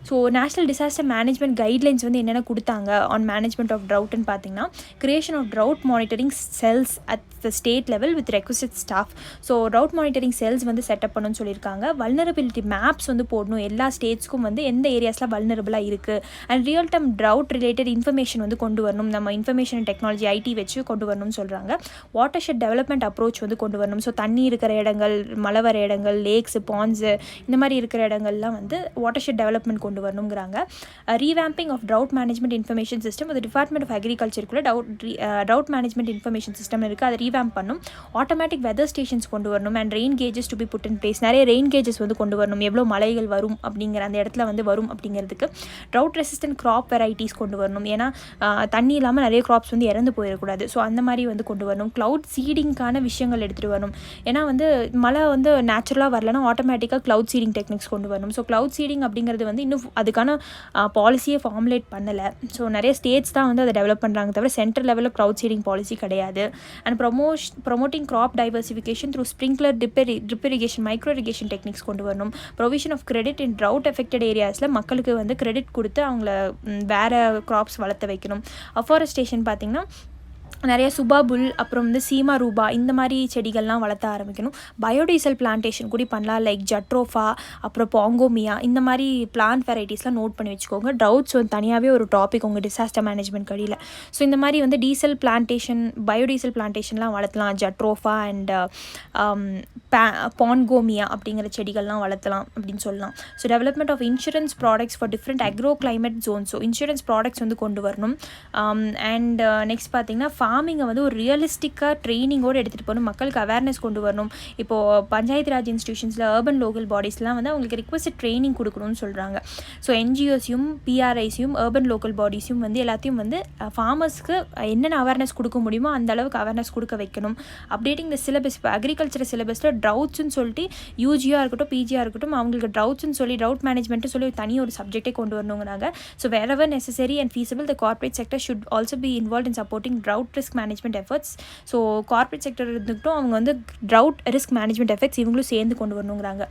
So national disaster management guidelines வந்து என்னென்ன கொடுத்தாங்க ஆன் மேனேஜ்மெண்ட் ஆஃப் ட்ரவுட்னு பார்த்தீங்கன்னா creation of drought monitoring cells at the state level with requested staff. So drought monitoring cells வந்து செட்டப் பண்ணணும்னு சொல்லியிருக்காங்க. வல்னரபிலிட்டி மேப்ஸ் வந்து போடணும். எல்லா ஸ்டேட்ஸ்க்கும் வந்து எந்த ஏரியாஸ்லாம் வல்னரபிளாக இருக்குது and real time trout related information வந்து கொண்டு வரணும். நம்ம இன்ஃபர்மேஷன் டெக்னாலஜி ஐடி வச்சு கொண்டு வரணும்னு சொல்கிறாங்க. வாட்டர் ஷெட் டெவலப்மெண்ட் அப்ரோச் வந்து கொண்டு வரணும். ஸோ தண்ணி இருக்கிற இடங்கள், மழை வர இடங்கள், லேக்ஸு, பாண்ட்ஸு இந்த மாதிரி இருக்கிற இடங்கள்லாம் வந்து வாட்டர் ஷெட் டெவலப்மெண்ட் கொண்டு வரணுங்கிறாங்க. Revamping of drought management information system, அது டிபார்ட்மெண்ட் ஆஃப் அக்ரிகல்ச்சருக்குள்ள ட்ரவுட் மேனேஜ்மெண்ட் இன்ஃபர்மேஷன் சிஸ்டம் இருக்குது, அதை ரீவேம்ப் பண்ணும். ஆட்டோமேட்டிக் வெதர் ஸ்டேஷன்ஸ் கொண்டு வரணும் and rain gauges to be put in place. நிறைய ரெயின் கேஜஸ் வந்து கொண்டு வரணும். எவ்வளோ மழைகள் வரும் அப்படிங்கிற அந்த இடத்துல வந்து வரும் அப்படிங்கிறதுக்கு. ட்ரவுட் ரெசிஸ்டன்ட் க்ராப் வெரைட்டிஸ் கொண்டு வரணும். ஏன்னா தண்ணி இல்லாமல் நிறைய க்ராப்ஸ் வந்து இறந்து போயிடக்கூடாது. ஸோ அந்த மாதிரி வந்து கொண்டு வரணும். க்ளவுட் சீடிங்கான விஷயங்கள் எடுத்துகிட்டு வரணும். ஏன்னா வந்து மழை வந்து நேச்சுரலாக வரலன்னா ஆட்டோமேட்டிக்காக க்ளவுட் சீடிங் டெக்னிக்ஸ் கொண்டு வரணும். ஸோ க்ளவுட் சீடிங் அப்படிங்கிறது வந்து இன்னும் அதுக்கான பாலிசியை ஃபார்முலேட் பண்ணலை. ஸோ நிறைய ஸ்டேட்ஸ் தான் வந்து அதை டெவலப் பண்ணுறாங்க தவிர சென்ட்ரல் லெவலில் க்ளவுட் சீடிங் பாலிசி கிடையாது. And promoting crop diversification through sprinkler, drip irrigation, micro irrigation techniques கொண்டு வரணும். Provision of credit in drought affected ஏரியாஸில் மக்களுக்கு வந்து கிரெடிட் கொடுத்து அவங்கள வேறு க்ராப்ஸ் வளர்த்த வைக்கணும். அஃபாரஸ்டேஷன் பார்த்திங்கன்னா நிறைய சுபாபுல், அப்புறம் வந்து சீமா ரூபா இந்த மாதிரி செடிகள்லாம் வளர்த்த ஆரம்பிக்கணும். பயோடீசல் பிளான்டேஷன் கூட பண்ணலாம். லைக் ஜட்ரோஃபா, அப்புறம் பாங்கோமியா இந்த மாதிரி பிளான்ட் வெரைட்டிஸ்லாம் நோட் பண்ணி வச்சுக்கோங்க. ட்ரவுட்ஸ் வந்து தனியாகவே ஒரு டாபிக் உங்கள் டிசாஸ்டர் மேனேஜ்மெண்ட் கடியில். ஸோ இந்த மாதிரி வந்து டீசல் பிளான்டேஷன், பயோடீசல் பிளான்டேஷன்லாம் வளர்த்தலாம். ஜட்ரோஃபா அண்ட் பான்கோமியா அப்படிங்கிற செடிகள்லாம் வளர்த்தலாம் அப்படின்னு சொல்லலாம். So development of insurance products for different agro climate zone. So insurance products வந்து கொண்டு வரணும். அண்ட் நெக்ஸ்ட் பார்த்திங்கன்னா ஃபார்மிங்கை வந்து ஒரு ரியலிஸ்டிக்காக ட்ரைனிங்கோடு எடுத்துகிட்டு போகணும். மக்களுக்கு அவேர்னஸ் கொண்டு வரணும். இப்போது பஞ்சாயத்து ராஜ் இன்ஸ்டியூஷன்ஸில் அர்பன் லோக்கல் பாடிஸ்லாம் வந்து அவங்களுக்கு ரிக்வஸ்ட் ட்ரைனிங் கொடுக்கணும்னு சொல்கிறாங்க. ஸோ என்ஜிஓஸையும் பிஆர்ஐஸையும் அர்பன் லோக்கல் பாடிஸையும் வந்து எல்லாத்தையும் வந்து ஃபார்மர்ஸ்க்கு என்னென்ன அவேர்னஸ் கொடுக்க முடியுமோ அந்த அளவுக்கு அவேர்னஸ் கொடுக்க வைக்கணும். Updating the syllabus. இப்போ அக்ரிகல்ச்சர் சிலபஸில் ட்ரவுட்ஸ்ன்னு சொல்லிட்டு யூஜியாக இருக்கட்டும், பிஜியாக இருக்கட்டும், அவங்களுக்கு ட்ரவுட்ஸ்ன்னு சொல்லி ட்ரவுட் மேனேஜ்மெண்ட்டு சொல்லி தனி ஒரு சப்ஜெக்டே கொண்டு வரணுங்கிறாங்க. So wherever necessary and feasible, the corporate sector should also be involved in supporting drought risk management efforts. So corporate sector இருந்துக்கிட்டும் அவங்க வந்து ட்ரவுட் ரிஸ்க் மேனேஜ்மெண்ட் எஃபெக்ட்ஸ் இவங்களும் சேர்ந்து கொண்டு வரணுங்கிறாங்க.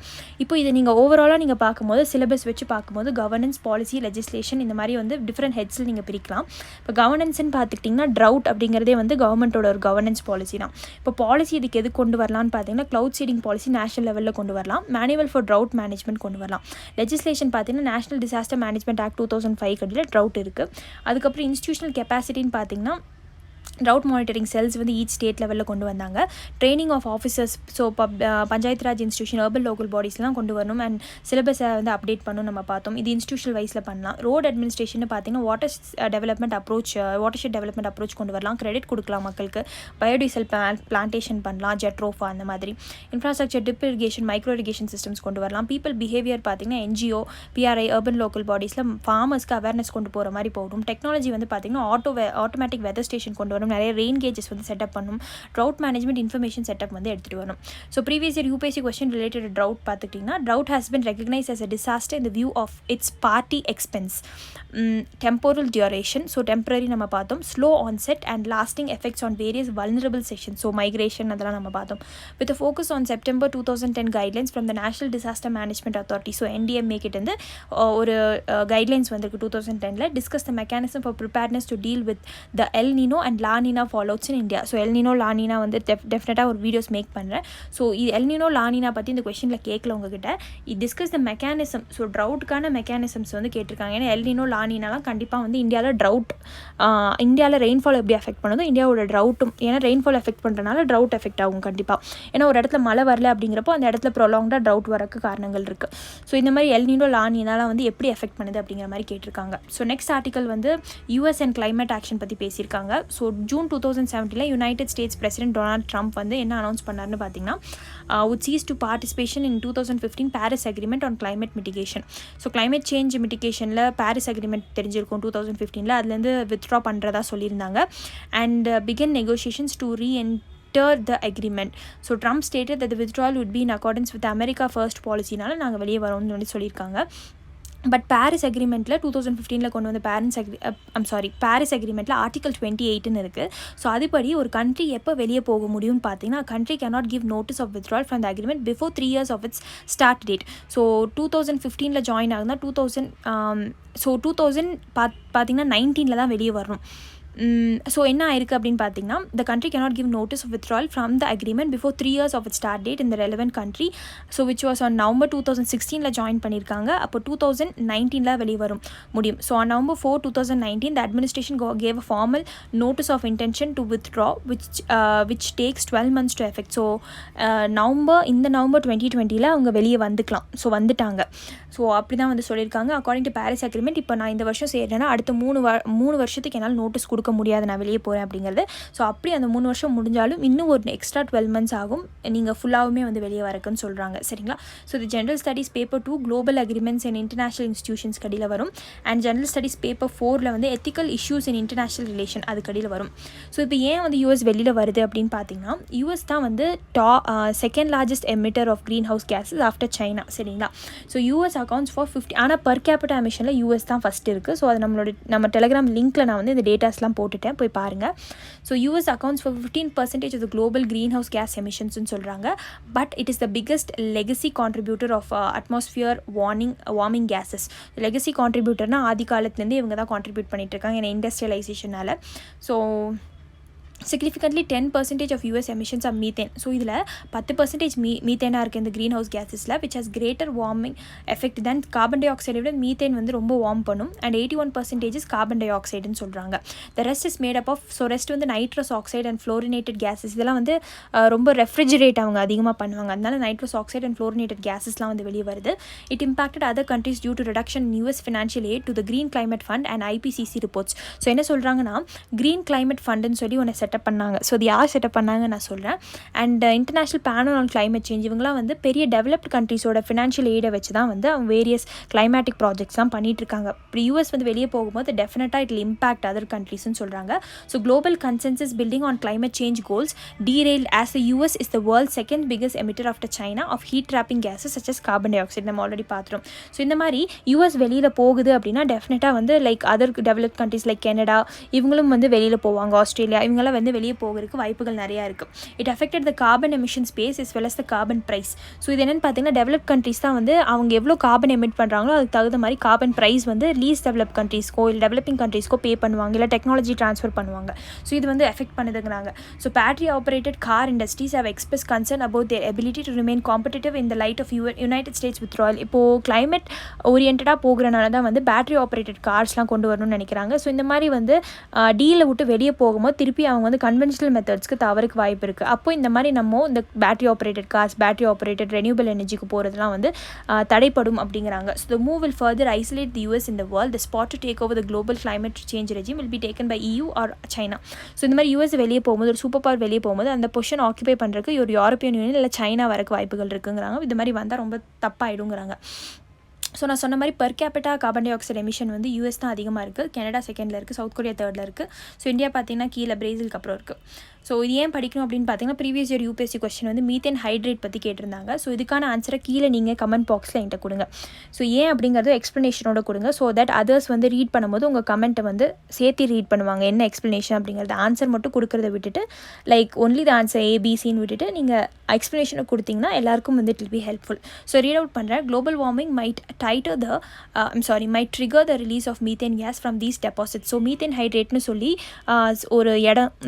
இப்போ இதை நீங்கள் ஓவராலாக நீங்கள் பார்க்கும்போது சிலபஸ் வச்சு பார்க்கும்போது கவர்னன்ஸ், பாலிசி, லெஜிஸ்லேஷன் இந்த மாதிரி வந்து டிஃப்ரெண்ட் ஹெட்ஸில் நீங்கள் பிரிக்கலாம். இப்போ கவர்னன்ஸ்ன்னு பார்த்துக்கிட்டிங்கன்னா ட்ரவுட் அப்படிங்கிறதே வந்து கவர்மெண்ட்டோட ஒரு கவர்னன்ஸ் பாலிசி தான். இப்போ பாலிசி இதுக்கு எது கொண்டு வரலான்னு பார்த்தீங்கன்னா க்ளவுட் சீடிங் பாலிசி நேஷனல் லெவலில் கொண்டு வரலாம். மேனுவல் ஃபார் ட்ரவுட் மேனேஜ்மெண்ட் கொண்டு வரலாம். லெஜிஸ்லேஷன் பார்த்தீங்கன்னா நேஷனல் டிசாஸ்டர் மேனேஜ்மெண்ட் ஆக்ட் 2005 கடியில் ட்ரவுட் இருக்குது. அதுக்கப்புறம் இன்ஸ்டியூஷனல் கெப்பாசிட்டின்னு பார்த்தீங்கன்னா ட்ரவுட் மானிட்டரிங் செல்ஸ் வந்து ஈச் ஸ்டேட் லெவலில் கொண்டு வந்தாங்க. Training of officers. So panchayat raj institution, urban local பாடிஸ்லாம் கொண்டு வரணும். அண்ட் சிலபஸை வந்து அப்டேட் பண்ணணும் நம்ம பார்த்தோம். இது இன்ஸ்டியூஷனல் வைஸில் பண்ணலாம். ரோட் அட்மினிஸ்ட்ரேஷன் பார்த்தீங்கன்னா வாட்டர் ஷெட் டெவலப்மெண்ட் அப்ரோச் கொண்டு வரலாம். கிரெடிட் கொடுக்கலாம் மக்களுக்கு. பயோடீசல் பிளான்டேஷன் பண்ணலாம். ஜெட்ரோஃபா அந்த மாதிரி. Infrastructure, drip irrigation, micro irrigation systems கொண்டு வரலாம். பீப்பிள் பிஹேவியர் பார்த்தீங்கன்னா என்ஜிஓ, பிஆர்ஐ, அர்பன் லோக்கல் பாடிஸில் ஃபார்மர்ஸ்க்கு அவேர்னஸ் கொண்டு போகிற மாதிரி போகணும். டெக்னாலஜி வந்து பார்த்தீங்கன்னா ஆட்டோமேட்டிக் வெதர் ஸ்டேஷன் கொண்டு வரணும். பண்ணணும், நிறைய ரெயின் கேஜஸ் வந்து செட்டப் பண்ணணும், ட்ரவுட் மேனேஜ்மெண்ட் இன்ஃபர்மேஷன் செட்டப் வந்து எடுத்துகிட்டு வரணும். So previous year UPSC question related drought பார்த்துக்கிட்டிங்கன்னா, drought has been recognise as a disaster in the view of its party expense, temporal duration, so temporary நம்ம பார்த்தோம், slow onset and lasting effects on various vulnerable section, so migration அதெல்லாம் நம்ம பார்த்தோம். With focus on September 2010 guidelines from the national disaster management authority, so NDMA கிட்ட இருந்து ஒரு guidelines வந்திருக்கு 2010. Discuss the mechanism for preparedness to deal with the El Nino and La Nina fallouts in India. So El Nino La Nina வந்து டெஃபினட்டாக ஒரு videos make பண்ணுறேன். So இது El Nino La Nina பற்றி இந்த கொஸ்டினில் கேட்கல உங்ககிட்ட. இது டிஸ்கஸ் த மெக்கானிசம், ஸோ ட்ரவுட்டுக்கான மெக்கானிசம்ஸ் வந்து கேட்டிருக்காங்க. ஏன்னா எல் நீனோ லா நீனாலாம் கண்டிப்பாக வந்து இந்தியாவில் ட்ரவுட், இந்தியாவில் ரெயின்ஃபால் எப்படி அஃபெக்ட் பண்ணுதோ இந்தியாவோட ட்ரவுட்டும், ஏன்னா ரெயின்ஃபால் எஃபெக்ட் பண்ணுறதுனால ட்ரவுட் எஃபெக்ட் ஆகும் கண்டிப்பாக. ஏன்னா ஒரு இடத்துல மழை வரல அப்படிங்கிறப்போ அந்த இடத்துல ப்ரொலாங்டாக ட்ரவுட் வரக்கு காரணங்கள் இருக்குது. ஸோ இந்த மாதிரி எல் நீனோ லா நீனாலாம் வந்து எப்படி எஃபெக்ட் பண்ணுது அப்படிங்கிற மாதிரி கேட்டிருக்காங்க. ஸோ நெக்ஸ்ட் ஆர்டிக்கல் வந்து US அண்ட் கிளைமேட் ஆக்ஷன் பற்றி பேசியிருக்காங்க. So June 2017 United states president Donald Trump வந்து என்ன அனௌன்ஸ் பண்ணாருன்னு பார்த்தீங்கன்னா, would cease to participation in 2015 Paris Agreement on climate mitigation. So climate change mitigationல பாரிஸ் அக்ரிமெண்ட் தெரிஞ்சிருக்கும் 2015, அதுலேருந்து வித்ட்ரா பண்ணுறதா சொல்லியிருந்தாங்க. And begin negotiations to re-enter the agreement. So Trump stated that the withdrawal would be in accordance with the America First policy-னால நாங்கள் வெளியே வரோம்னு சொல்லியிருக்காங்க. But Paris அக்ரிமெண்ட்டில் 2015 கொண்டு வந்த பாரிஸ் அக்ரிமெண்ட்டில் ஆர்டிகல் 28 இருக்குது. ஸோ அதுபடி ஒரு கண்ட்ரி எப்போ வெளியே போக முடியும்னு பார்த்தீங்கன்னா, country cannot give notice of withdrawal from the agreement before 3 years of its start date. So 2015 join ஆகுதுன்னா 2000 பார்த்தீங்கன்னா 19 தான் வெளியே வரணும். ஸோ என்ன ஆயிருக்கு அப்படின்னு பார்த்தீங்கன்னா, the country cannot give notice of withdrawal from the agreement before 3 years of it start date in the relevant country. So which was on November 2016 join பண்ணியிருக்காங்க. அப்போ 2019 வெளியே வரும் முடியும். So on November 4, 2019 the administration gave a formal notice of intention to withdraw which takes 12 months to effect. So நவம்பர் 2020 அவங்க வெளியே வந்துக்கலாம். So வந்துட்டாங்க. ஸோ அப்படி தான் வந்து சொல்லியிருக்காங்க. அக்கார்டிங் டு பாரிஸ் அக்ரிமெண்ட், இப்போ நான் இந்த வருஷம் செய்கிறேன்னா அடுத்த 3 வருஷத்துக்கு என்னால் நோட்டீஸ் கொடுக்க முடியாது, நான் வெளியே போகிறேன் அப்படிங்கிறது. ஸோ அப்படி அந்த 3 வருஷம் முடிஞ்சாலும் இன்னும் ஒரு எக்ஸ்ட்ரா 12 months ஆகும் நீங்கள் ஃபுல்லாகவுமே வந்து வெளியே வரக்குன்னு சொல்கிறாங்க. சரிங்களா? ஸோ இது general studies paper 2 global agreements and international institutions கடியில் வரும். அண்ட் ஜென்ரல் ஸ்டடீஸ் பேப்பர் 4 வந்து ethical issues in international relation அது கடியில் வரும். ஸோ இப்போ ஏன் வந்து US வெளியில் வருது அப்படின்னு பார்த்தீங்கன்னா, US தான் வந்து second largest emitter of green house gases after China. சரிங்களா? ஸோ US அக்கௌண்ட்ஸ் ஃபார் 50, ஆனால் பர் கேபிட்டா எமிஷனில் US தான் ஃபஸ்ட் இருக்குது. ஸோ அது நம்ம டெலிகிராம் லிங்க்கில் நான் வந்து இந்த டேட்டாஸ்லாம் போட்டுட்டேன், போய் பாருங்கள். So US accounts for 15% of the global green house gas எமிஷன்ஸ்னு சொல்கிறாங்க. But it is the biggest legacy contributor of atmosphere warming gases. Legacy கான்ட்ரிபியூட்டர்னால் ஆதி காலத்துலேருந்து இவங்க தான் கான்ட்ரிபியூட் பண்ணிட்டு இருக்காங்க, ஏன்னா இண்டஸ்ட்ரியலைசேஷனால். So significantly 10% of US emissions are methane. So இதில் 10% மீத்தேனாக இருக்குது இந்த க்ரீன் ஹவுஸ் கேஸஸில், which has greater warming effect than carbon டை ஆக்சைடை விட மீத்தேன் வந்து ரொம்ப வார்ம் பண்ணும். அண்ட் 81% கார்பன் டை ஆக்சைடுன்னு சொல்கிறாங்க. The rest is made up of, so rest வந்து nitrous oxide and fluorinated gases. இதெல்லாம் வந்து ரொம்ப ரெஃப்ரிஜரேட் அவங்க அதிகமாக பண்ணுவாங்க, அதனால நைட்ரஸ் ஆக்சைடு அண்ட் ஃப்ளோரினேட்டட் கேஸஸ்லாம் வந்து வெளியே வருது. It impacted other countries due to reduction in US financial aid to the green climate fund and IPCC reports. So என்ன சொல்கிறாங்கன்னா, க்ரீன் கிளைமேட் ஃபண்டுன்னு சொல்லி ஒன்று செட்டப் பண்ணாங்க. ஸோ இது யார் செட்டப் பண்ணாங்க நான் சொல்கிறேன். And international panel on climate change, இவங்களாம் வந்து பெரிய டெவலப்டு கண்ட்ரீஸோட ஃபினான்ஷியல் எய்டை வச்சு தான் வந்து அவங்க வேரியஸ் கிளைமேட்டிக் ப்ராஜெக்ட்ஸ்லாம் பண்ணிகிட்ருக்காங்க. இப்படி US வந்து வெளியே போகும்போது டெஃபினட்டாக இட் இம்பாக்ட் அதர் கண்ட்ரீஸ்ன்னு சொல்கிறாங்க. So global consensus building on climate change goals derailed as the US is the world's second biggest emitter after China of heat trapping gases such as carbon dioxide. நம்ம already பார்த்துரும். So இந்த மாதிரி US வெளியில் போகுது அப்படின்னா டெஃபினட்டாக வந்து like other developed countries like Canada இவங்களும் வந்து வெளியில் போவாங்க, ஆஸ்திரேலியா இவங்கெல்லாம் வந்து வெளியே போகிறதுக்கு வாய்ப்புகள் நிறையா இருக்குது. It affected the carbon emission space as well as the carbon price. So இது என்னென்னு பார்த்தீங்கன்னா, டெவலப் கண்ட்ரீஸ் தான் வந்து அவங்க எவ்வளோ கார்பன் எமிட் பண்ணுறாங்களோ அதுக்கு தகுந்த மாதிரி கார்பன் ப்ரைஸ் வந்து லீஸ் டெவலப் கண்ட்ரீஸ்க்கோ இல்லை டெவலப்பிங் கண்ட்ரீஸ்க்கோ பே பண்ணுவாங்க, இல்லை டெக்னாலஜி ட்ரான்ஸ்ஃபர் பண்ணுவாங்க. ஸோ இது வந்து எஃபெக்ட் பண்ணுதுங்கிறாங்க. So battery operated car industries have express concern about their ability to remain competitive in the light of United States withdrawal. இப்போது கிளைமேட் ஓரியன்டாக போகிறனால தான் வந்து பேட்டரி ஆப்ரேட்டட் கார்ஸ்லாம் கொண்டு வரணும்னு நினைக்கிறாங்க. ஸோ இந்த மாதிரி வந்து டீலை விட்டு வெளியே போகும்போது திருப்பி அவங்க வந்து கன்வென்ஷனல் மெத்தட்ஸ்க்கு தவறுக்கு வாய்ப்பு இருக்குது. அப்போ இந்த மாதிரி நம்ம இந்த battery operated cars, battery operated renewable எனர்ஜிக்கு போகிறதுலாம் வந்து தடைப்படும் அப்படிங்கிறாங்க. So the move will further isolate the US in the world. The spot to take over the global climate change regime will be taken by EU or China. So இந்த மாதிரி US வெளியே போகும்போது, ஒரு சூப்பர் பவர் வெளியே போகும்போது அந்த position occupy பண்ணுறதுக்கு ஒரு யூரோப்பியன் யூனியன் இல்லை சைனா வரக்கு வாய்ப்புகள் இருக்குங்கிறாங்க. இது மாதிரி வந்தால் ரொம்ப தப்பாயிடுங்கிறாங்க. ஸோ நான் சொன்ன மாதிரி per capita carbon di oxide emission வந்து யூஎஸ் தான் அதிகமாக இருக்குது, கனடா செகண்டில் இருக்குது, சவுத் கொரியா தேர்டில் இருக்குது. ஸோ இந்தியா பார்த்திங்கன்னா கீழே பிரேசிலுக்கு அப்புறம் இருக்குது. ஸோ இது ஏன் படிக்கணும் அப்படின்னு பார்த்தீங்கன்னா ப்ரீவியஸ் இயர் யூபிஎஸ்சி கொஸ்டின் வந்து மீத்தேன் ஹைட்ரேட் பற்றி கேட்டிருந்தாங்க. ஸோ இதுக்கான ஆன்சரை கீழே நீங்கள் கமெண்ட் பாக்ஸில் என்கிட்ட கொடுங்க. ஸோ ஏன் அப்படிங்கிறது எக்ஸ்ப்ளனேஷனோட கொடுங்க. ஸோ தட் அதர்ஸ் வந்து ரீட் பண்ணும்போது உங்கள் கமெண்ட்டை வந்து சேர்த்து ரீட் பண்ணுவாங்க, என்ன எக்ஸ்ப்ளனேஷன் அப்படிங்கிறது. ஆன்சர் மட்டும் கொடுக்குறத விட்டுட்டு லைக் ஒன்லி த ஆன்சர் ஏபிசின்னு விட்டுட்டு நீங்கள் எக்ஸ்ப்ளனேஷனை கொடுத்தீங்கன்னா எல்லாருக்கும் வந்து it will be helpful. So read out பண்ணுறேன். Global warming might might trigger the release of methane gas from these deposits. So methane ஹைட்ரேட்னு சொல்லி ஒரு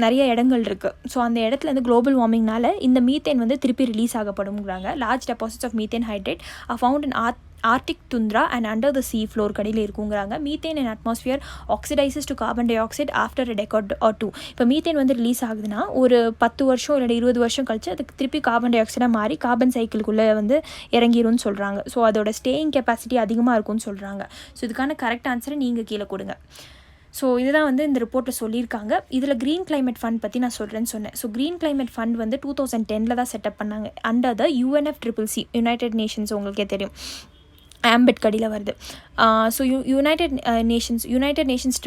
நிறைய இடங்கள் இருக்குது. ஸோ அந்த இடத்துல வந்து குளோபல் வார்மிங்னால இந்த மீத்தேன் வந்து திருப்பி ரிலீஸ் ஆகப்படும்ங்கிறாங்க. Large deposits of methane hydrate are found in Arctic tundra and under the sea floor கடையில் இருக்குங்கிறாங்க. Methane in atmosphere oxidises to carbon dioxide after a decade or 2. இப்போ மீத்தேன் வந்து release ஆகுதுன்னா ஒரு 10 வருஷம் இல்லை 20 வருஷம் கழிச்சு அதுக்கு திருப்பி கார்பன் டை ஆக்சைடாக மாறி கார்பன் சைக்கிளுக்குள்ளே வந்து இறங்கிரும்னு சொல்கிறாங்க. ஸோ அதோட ஸ்டேயிங் கெப்பாசிட்டி அதிகமாக இருக்கும்னு சொல்கிறாங்க. ஸோ இதுக்கான கரெக்ட் ஆன்சரை நீங்கள் கீழே கொடுங்க. ஸோ இதுதான் வந்து இந்த ரிப்போர்ட்டில் சொல்லியிருக்காங்க. இதில் க்ரீன் கிளைமேட் ஃபண்ட் பற்றி நான் சொல்கிறேன்னு சொன்னேன். ஸோ க்ரீன் கிளைமேட் ஃபண்ட் வந்து 2010 தான் செட்டப் பண்ணாங்க under the UNFCCC, United Nations. உங்களுக்கே தெரியும் ஆம்பெட் கடியில் வருது. ஸோ யுனைடெட் நேஷன்ஸ்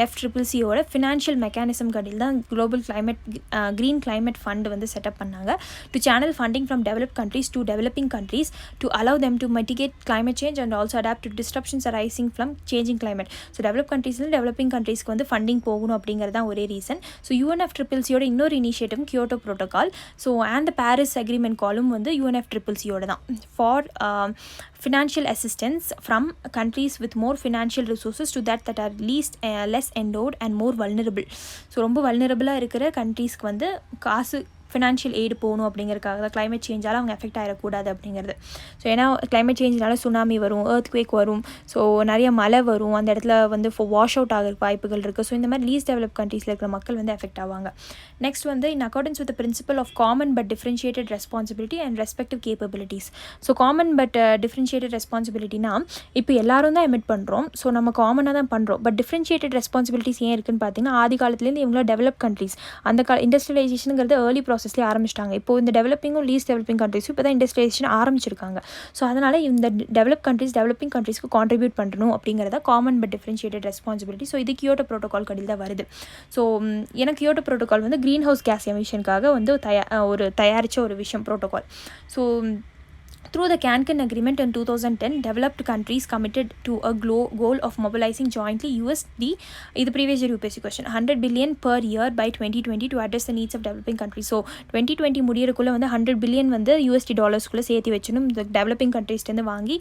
FCCCயோட ஃபினான்ஷியல் மெக்கானிசம் கடியில் தான் குளோபல் க்ரீன் கிளைமேட் ஃபண்ட் வந்து செட்டப் பண்ணாங்க. To channel funding from developed countries to developing countries to allow them to mitigate climate change and also adapt to disruptions arising from changing climate. So develop கண்ட்ரீஸ்ல developing கண்ட்ரீஸ்க்கு வந்து funding போகணும் அப்படிங்கிறது தான் ஒரே reason. So UNFCCCயோட இன்னொரு initiative Kyoto protocol. So and the Paris agreement காலும் வந்து UNFCCCயோட தான் for financial assistance from countries with more financial resources to that are less endowed and more vulnerable. So ரொம்ப வல்னரபிளாக இருக்கிற கண்ட்ரீஸ்க்கு வந்து காசு ஃபினான்ஷியல் எய்டு போகணும் அப்படிங்கிறதுக்காக தான் கிளைமேட் சேஞ்சால் அவங்க எஃபெக்ட் ஆகிடக்கூடாது அப்படிங்கிறது. ஸோ ஏன்னா கிளைமேட் சேஞ்சினால சுனாமி வரும், எர்த்குவேக் வரும், ஸோ நிறைய மழை வரும், அந்த இடத்துல வந்து வாஷ் அவுட் ஆகிற வாய்ப்புகள் இருக்குது. ஸோ இந்த மாதிரி லீஸ்ட் டெவலப் கண்ட்ரீஸில் இருக்கிற மக்கள் வந்து எஃபெக்ட் ஆவாங்க. நெக்ஸ்ட் வந்து in accordance with principle of common but differentiated responsibility and respective capabilities. So common but differentiated ரெஸ்பான்சிபிலிட்டினா இப்போ எல்லாரும் தான் எமிட் பண்ணுறோம், ஸோ நம்ம காமனாக தான் பண்ணுறோம். பட் டிஃப்ரென்ஷியேட்டட் ரெஸ்பான்சிபிலிட்டிஸ் ஏன் இருக்குன்னு பார்த்தீங்கன்னா ஆதி காலத்துலேருந்து இவங்கள டெவலப் கண்ட்ரீஸ் அந்த இண்டஸ்ட்ரியலைசேஷனுங்கிறது ஏர்லி ப்ராசஸ்லேயே ஆரம்பிச்சிட்டாங்க. இப்போ இந்த டெவலப்பிங்கும் லீஸ்ட் டெவலப்பிங் கண்ட்ரீஸும் இப்போ தான் இண்டஸ்ட்ரியலைசேஷன் ஆரம்பிச்சிருக்காங்க. ஸோ அதனால் இந்த டெவலப்பிங் கண்ட்ரீஸ்க்கு கான்ட்ரிபியூட் பண்ணணும் அப்படிங்கிறத common but differentiated responsibility. So இது கியோட்டோ ப்ரோட்டோகால் கடியில் தான் வருது. ஸோ எனக்கு கியோட்டோ ப்ரோட்டோகால் வந்து க்ரீன் ஹவுஸ் கேஸ் எமிஷனுக்காக வந்து தயாரித்த ஒரு விஷயம் protocol. So through the Cancun Agreement in 2010, developed countries committed to a goal of mobilizing jointly USD, இது previous year UPSC question, 100 billion per year by 2020 to address the needs of developing countries. So 2020 முடியறதுக்குள்ள வந்து 100 billion வந்து USD டாலர்ஸ்குள்ளே சேர்த்து வச்சணும், இந்த developing கண்ட்ரீஸ்லேருந்து வாங்கி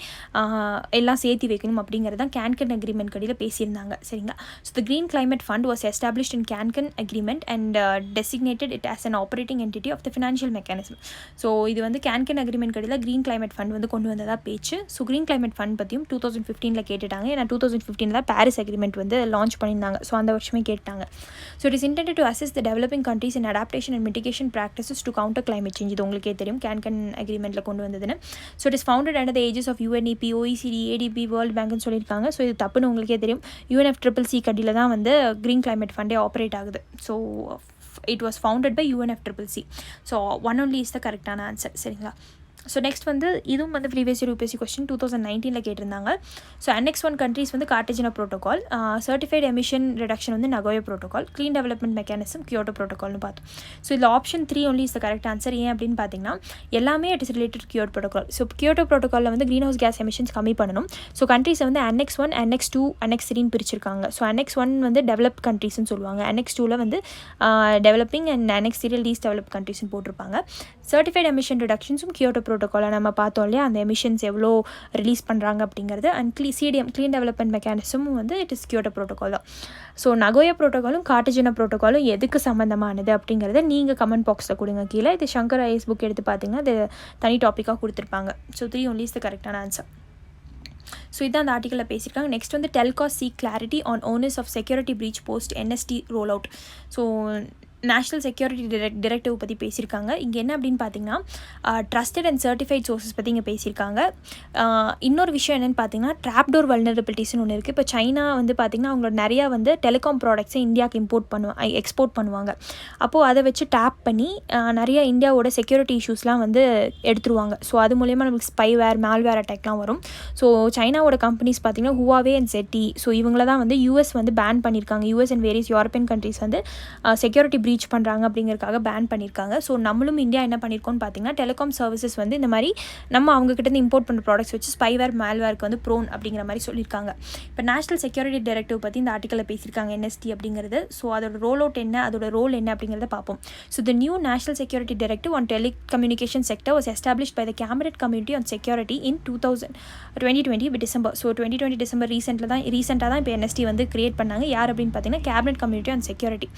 எல்லாம் சேர்த்து வைக்கணும் அப்படிங்கிறது தான் கேன்கன் அக்ரிமெண்ட் கடியில் பேசியிருந்தாங்க. சரிங்களா? So the Green Climate Fund was established in Cancun Agreement and designated it as an operating entity of the financial mechanism. So இது வந்து கேன்கன் அக்ரிமெண்ட் கடியில் க்ரீன் கிளைமேட் ஃபண்ட் வந்து கொண்டு வந்ததாக பேச்சு. ஸோ க்ரீன் கிளைமேட் ஃபண்ட் பற்றியும் 2015 கேட்டுட்டாங்க. ஏன்னா 2015 தான் பாரிஸ் அக்ரிமெண்ட் வந்து லான்ச் பண்ணியிருந்தாங்க. ஸோ அந்த வருஷமே கேட்டாங்க. So it is intended to assist the developing countries in adaptation and mitigation practices to counter climate change. இது உங்களுக்கே தெரியும் கேன்கன் அக்ரிமெண்ட்டில் கொண்டு வந்ததுன்னு. So it is founded under the aegis of UNEP, OECD, ADB, world பேங்க்னு சொல்லியிருக்காங்க. So இது தப்புன்னு உங்களுக்கே தெரியும். UNFCCC கடியில் தான் வந்து க்ரீன் கிளைமேட் ஃபண்டே ஆப்ரேட் ஆகுது. So it was founded by UNFCCC. So one only is the correct answer. சரிங்களா? ஸோ நெக்ஸ்ட் வந்து இதுவும் வந்து ப்ரீவியஸ் இயர் UPSC கொஸ்டின் 2019 கேட்டிருந்தாங்க. ஸோ Annex 1 கண்ட்ரீஸ் வந்து Cartagena protocol, certified emission reduction வந்து Nagoya protocol, clean development mechanism Kyoto ப்ரோட்டோகால்னு பார்த்தோம். So இதில் option 3 only is the correct answer. ஏன் அப்படின்னு பார்த்தீங்கன்னா எல்லாமே it is related Kyoto protocol. So Kyoto ப்ரோட்டோகாலில் வந்து க்ரீன் ஹவுஸ் கேஸ் எமிஷன்ஸ் கம்மி பண்ணணும். ஸோ கண்ட்ரீஸை வந்து Annex 1, Annex 2, Annex 3 பிரிச்சிருக்காங்க. ஸோ Annex 1 வந்து டெவலப் கண்ட்ரீஸ்னு சொல்லுவாங்க, Annex 2 வந்து developing and Annex 3 least develop கண்ட்ரீஸ்னு போட்டிருப்பாங்க. சர்டிஃபைட் எமிஷன் ரிடக்ஷன்ஸும் கியோட்டோ ப்ரோட்டோகாலை நம்ம பார்த்தோம் இல்லையா, அந்த எமிஷன்ஸ் எவ்வளோ ரிலீஸ் பண்ணுறாங்க அப்படிங்கிறது. அண்ட் க்ளீன் டெவலப்மெண்ட் மெக்கானிசமும் வந்து இட் இஸ் கியோட்டோ ப்ரோட்டோகால் தான். ஸோ நகோயா ப்ரோட்டோகாலும் கார்டேஜினா ப்ரோட்டோகாலும் எதுக்கு சம்மந்தமானது அப்படிங்கிறத நீங்கள் கமெண்ட் பாக்ஸில் கொடுங்க கீழே. இது சங்கர் ஐஎஸ் புக் எடுத்து பார்த்தீங்கன்னா அது தனி டாப்பிக்காக கொடுத்துருப்பாங்க. ஸோ 3 ஒன்லி இஸ் த கரெக்டான ஆன்சர். ஸோ இதான் அந்த ஆர்டிக்கலில் பேசியிருக்காங்க. நெக்ஸ்ட் வந்து telcos seek clarity on onus of security breach post NST roll out. So national security directive பற்றி பேசியிருக்காங்க. இங்கே என்ன அப்படின்னு பார்த்தீங்கன்னா ட்ரஸ்டட் அண்ட் சர்டிஃபைட் சோர்ஸஸ் பற்றி இங்கே பேசியிருக்காங்க. இன்னொரு விஷயம் என்னென்னு பார்த்தீங்கன்னா ட்ராப்டோர் வல்னரபிலிட்டிஸ்னு ஒன்று இருக்குது. இப்போ சைனா வந்து பார்த்திங்கன்னா அவங்களோட நிறையா வந்து டெலிகாம் ப்ராடக்ட்ஸை இந்தியாவுக்கு எக்ஸ்போர்ட் பண்ணுவாங்க. அப்போது அதை வச்சு டேப் பண்ணி நிறைய இந்தியாவோட செக்யூரிட்டி இஷ்யூஸ்லாம் வந்து எடுத்துருவாங்க. ஸோ அது மூலயமா நமக்கு ஸ்பைவேர் மால்வேர் அட்டாக்லாம் வரும். ஸோ சைனாவோட கம்பெனிஸ் பார்த்திங்கன்னா ஹுவாவே அண்ட் ZTE, ஸோ இவங்கள தான் வந்து US வந்து பேன் பண்ணியிருக்காங்க. US and various European countries வந்து செக்யூரிட்டி ப்ரீச் பண்ணுறாங்க அப்படிங்கிறதுக்காக பேன் பண்ணியிருக்காங்க. ஸோ நம்மளும் இந்தியா என்ன பண்ணியிருக்கோம்னு பார்த்தீங்கன்னா டெலிகாம் சர்வீசஸ் வந்து இந்த மாதிரி நம்ம அவங்ககிட்ட இம்போர்ட் பண்ணுற ப்ராடக்ட்ஸ் வச்சு ஸ்பைவேர் மால்வேருக்கு வந்து ப்ரோன் அப்படிங்கிற மாதிரி சொல்லியிருக்காங்க. இப்போ நேஷனல் செக்யூரிட்டி டைரக்டிவ் பற்றி இந்த ஆர்டிக்கலில் பேசியிருக்காங்க NST அப்படிங்கிறது. ஸோ அதோட ரோல் அவுட் என்ன, அதோட ரோல் என்ன அப்படிங்கிறத பார்ப்போம். So the new national security directive on telecommunication sector was established by the cabinet committee on security in 2020 December. So 2020 டிசம்பர் ரீசெண்டாக தான் இப்போ NST வந்து கிரியேட் பண்ணாங்க. யார் அப்படின்னு பார்த்தீங்கன்னா cabinet committee on security.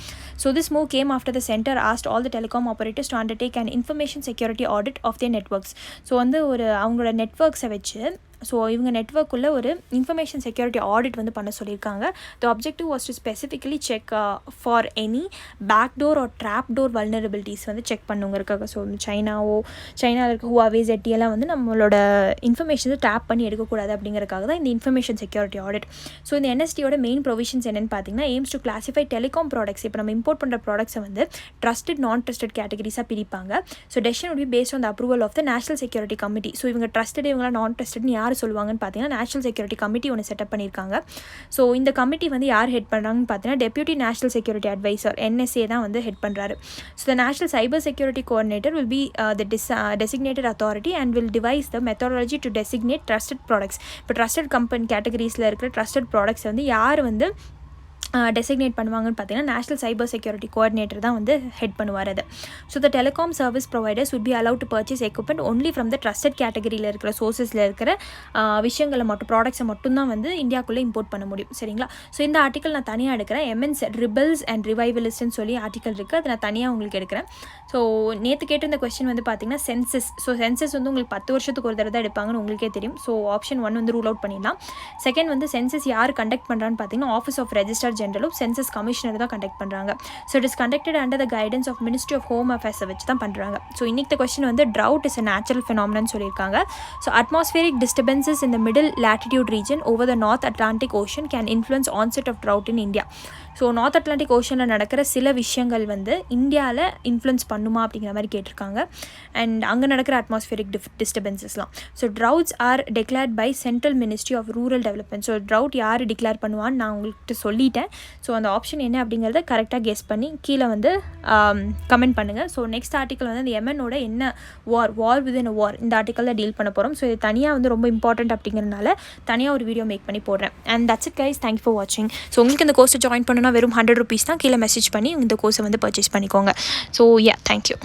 So this move came after the centre asked all the telecom operators to undertake and information security audit of their networks. So வந்து அவங்களோட நெட்வொர்க்ஸை வச்சு ஸோ இவங்க நெட்வொர்க்குள்ளே ஒரு இன்ஃபர்மேஷன் செக்யூரிட்டி ஆடிட் வந்து பண்ண சொல்லியிருக்காங்க. The objective was to specifically check for any backdoor or trapdoor vulnerabilities வந்து check பண்ணுங்க இருக்காங்க. ஸோ சைனாவில் இருக்க ஹுவாவே ZTE எல்லாம் வந்து நம்மளோட இன்ஃபர்மேஷன் டேப் பண்ணி எடுக்கக்கூடாது அப்படிங்கிறதுக்காக தான் இந்த இன்ஃபர்மேஷன் செக்யூரிட்டி ஆடிட். ஸோ இந்த NSTயோட மெயின் ப்ரொவிஷன்ஸ் என்னென்னு பார்த்தீங்கன்னா AIIMS to classify telecom products. இப்போ நம்ம இம்போர்ட் பண்ணுற ப்ராடக்ட்ஸை வந்து ட்ரஸ்டட் நான் ட்ரஸ்டட் கேட்டகரிஸாக பிரிப்பாங்க. So decision would be based on the approval of the National Security Committee. So இவங்க ட்ரஸ்டட் இவங்களா நான் ட்ரஸ்டட்னு யார் சொல்லுவாங்கன்னு பார்த்தீங்கன்னா நேஷனல் செக்யூரிட்டி கமிட்டி ஒன்று செட்டப் பண்ணியிருக்காங்க. ஸோ இந்த கமிட்டி வந்து யார் ஹெட் பண்ணுறாங்கன்னு பார்த்தீங்கன்னா deputy national security adviser NSA தான் வந்து ஹெட் பண்ணுறாரு. So the national cyber security coordinator will be the designated authority and will devise the methodology to designate trusted products. இப்போ ட்ரஸ்டட் கம்பெனி கேட்டகரிஸில் இருக்கிற ட்ரஸ்டட் ப்ராடக்ட்ஸ் வந்து யார் வந்து டெசிக்னேட் பண்ணுவாங்கன்னு பார்த்தீங்கன்னா நேஷனல் சைபர் செக்யூரிட்டி கோஆர்டினேட்டர் தான் வந்து ஹெட் பண்ணுவார் அது. So the telecom service providers would be allowed to purchase equipment only from the trusted கேட்டகரியில் இருக்கிற சோர்ஸஸில் இருக்கிற விஷயங்களை மட்டும் ப்ராடக்ட்ஸை மட்டும்தான் வந்து இந்தியாவுக்குள்ளே இம்போர்ட் பண்ண முடியும். சரிங்களா? ஸோ இந்த ஆர்டிக்கல் நான் தனியாக எடுக்கிறேன். MNs ரிபல்ஸ் அண்ட் ரிவைவலிஸ்ட்னு சொல்லி ஆர்டிக்கல் இருக்குது, அதை நான் தனியாக உங்களுக்கு எடுக்கிறேன். ஸோ நேற்று கேட்ட இந்த கொஸ்டின் வந்து பார்த்தீங்கன்னா சென்சஸ். ஸோ சென்சஸ் வந்து உங்களுக்கு 10 வருஷத்துக்கு ஒரு தடவை தான் எடுப்பாங்கன்னு உங்களுக்கே தெரியும். ஸோ ஆப்ஷன் 1 வந்து ரூல் அவுட் பண்ணிடலாம். செகண்ட் வந்து சென்சஸ் யார் கண்டக்ட் பண்ணுறான்னு பார்த்தீங்கன்னா ஆஃபீஸ் ஆஃப் ரெஜிஸ்டர் ஜெனரலும் சென்சஸ் கமிஷனர் தான் கண்டக்ட் பண்ணுறாங்க. So it is conducted under the guidance of ministry of home அஃபேர்ஸை வச்சு தான் பண்ணுறாங்க. ஸோ இன்னைக்கு கொஸ்டின் வந்து drought is a natural phenomenon சொல்லியிருக்காங்க. So atmospheric disturbances in the middle latitude region over the North Atlantic Ocean can influence onset of drought in India. So North Atlantic ஓஷனில் நடக்கிற சில விஷயங்கள் வந்து இந்தியாவில் இன்ஃப்ளூயன்ஸ் பண்ணுமா அப்படிங்கிற மாதிரி கேட்டிருக்காங்க. அண்ட் அங்கே நடக்கிற அட்மாஸ்பியரிக் டிஸ்டர்பன்சஸ்லாம். So droughts are declared by central ministry of rural development. So drought யார் டிக்ளேர் பண்ணுவான்னு நான் உங்கள்கிட்ட சொல்லிட்டேன். ஸோ அந்த ஆப்ஷன் என்ன அப்படிங்கிறத கரெக்டாக கெஸ் பண்ணி கீழே வந்து கமெண்ட் பண்ணுங்கள். ஸோ நெக்ஸ்ட் ஆர்டிக்கல் வந்து அந்த எமனோட என்ன வார் விதின் அ வார் இந்த ஆர்டிக்கலில் டீல் பண்ண போகிறோம். ஸோ இது தனியாக வந்து ரொம்ப இம்பார்ட்டன்ட் அப்படிங்கிறனால தனியாக ஒரு வீடியோ மேக் பண்ணி போடுறேன். And that's it guys, thank you for வாட்சிங். ஸோ உங்களுக்கு இந்த கோர்ஸை ஜாயின் பண்ணணும் வெறும் 100 rupees தான். கீழே மெசேஜ் பண்ணி இந்த கோர்ஸை வந்து பர்ச்சேஸ் பண்ணிக்கோங்க. So yeah, thank you.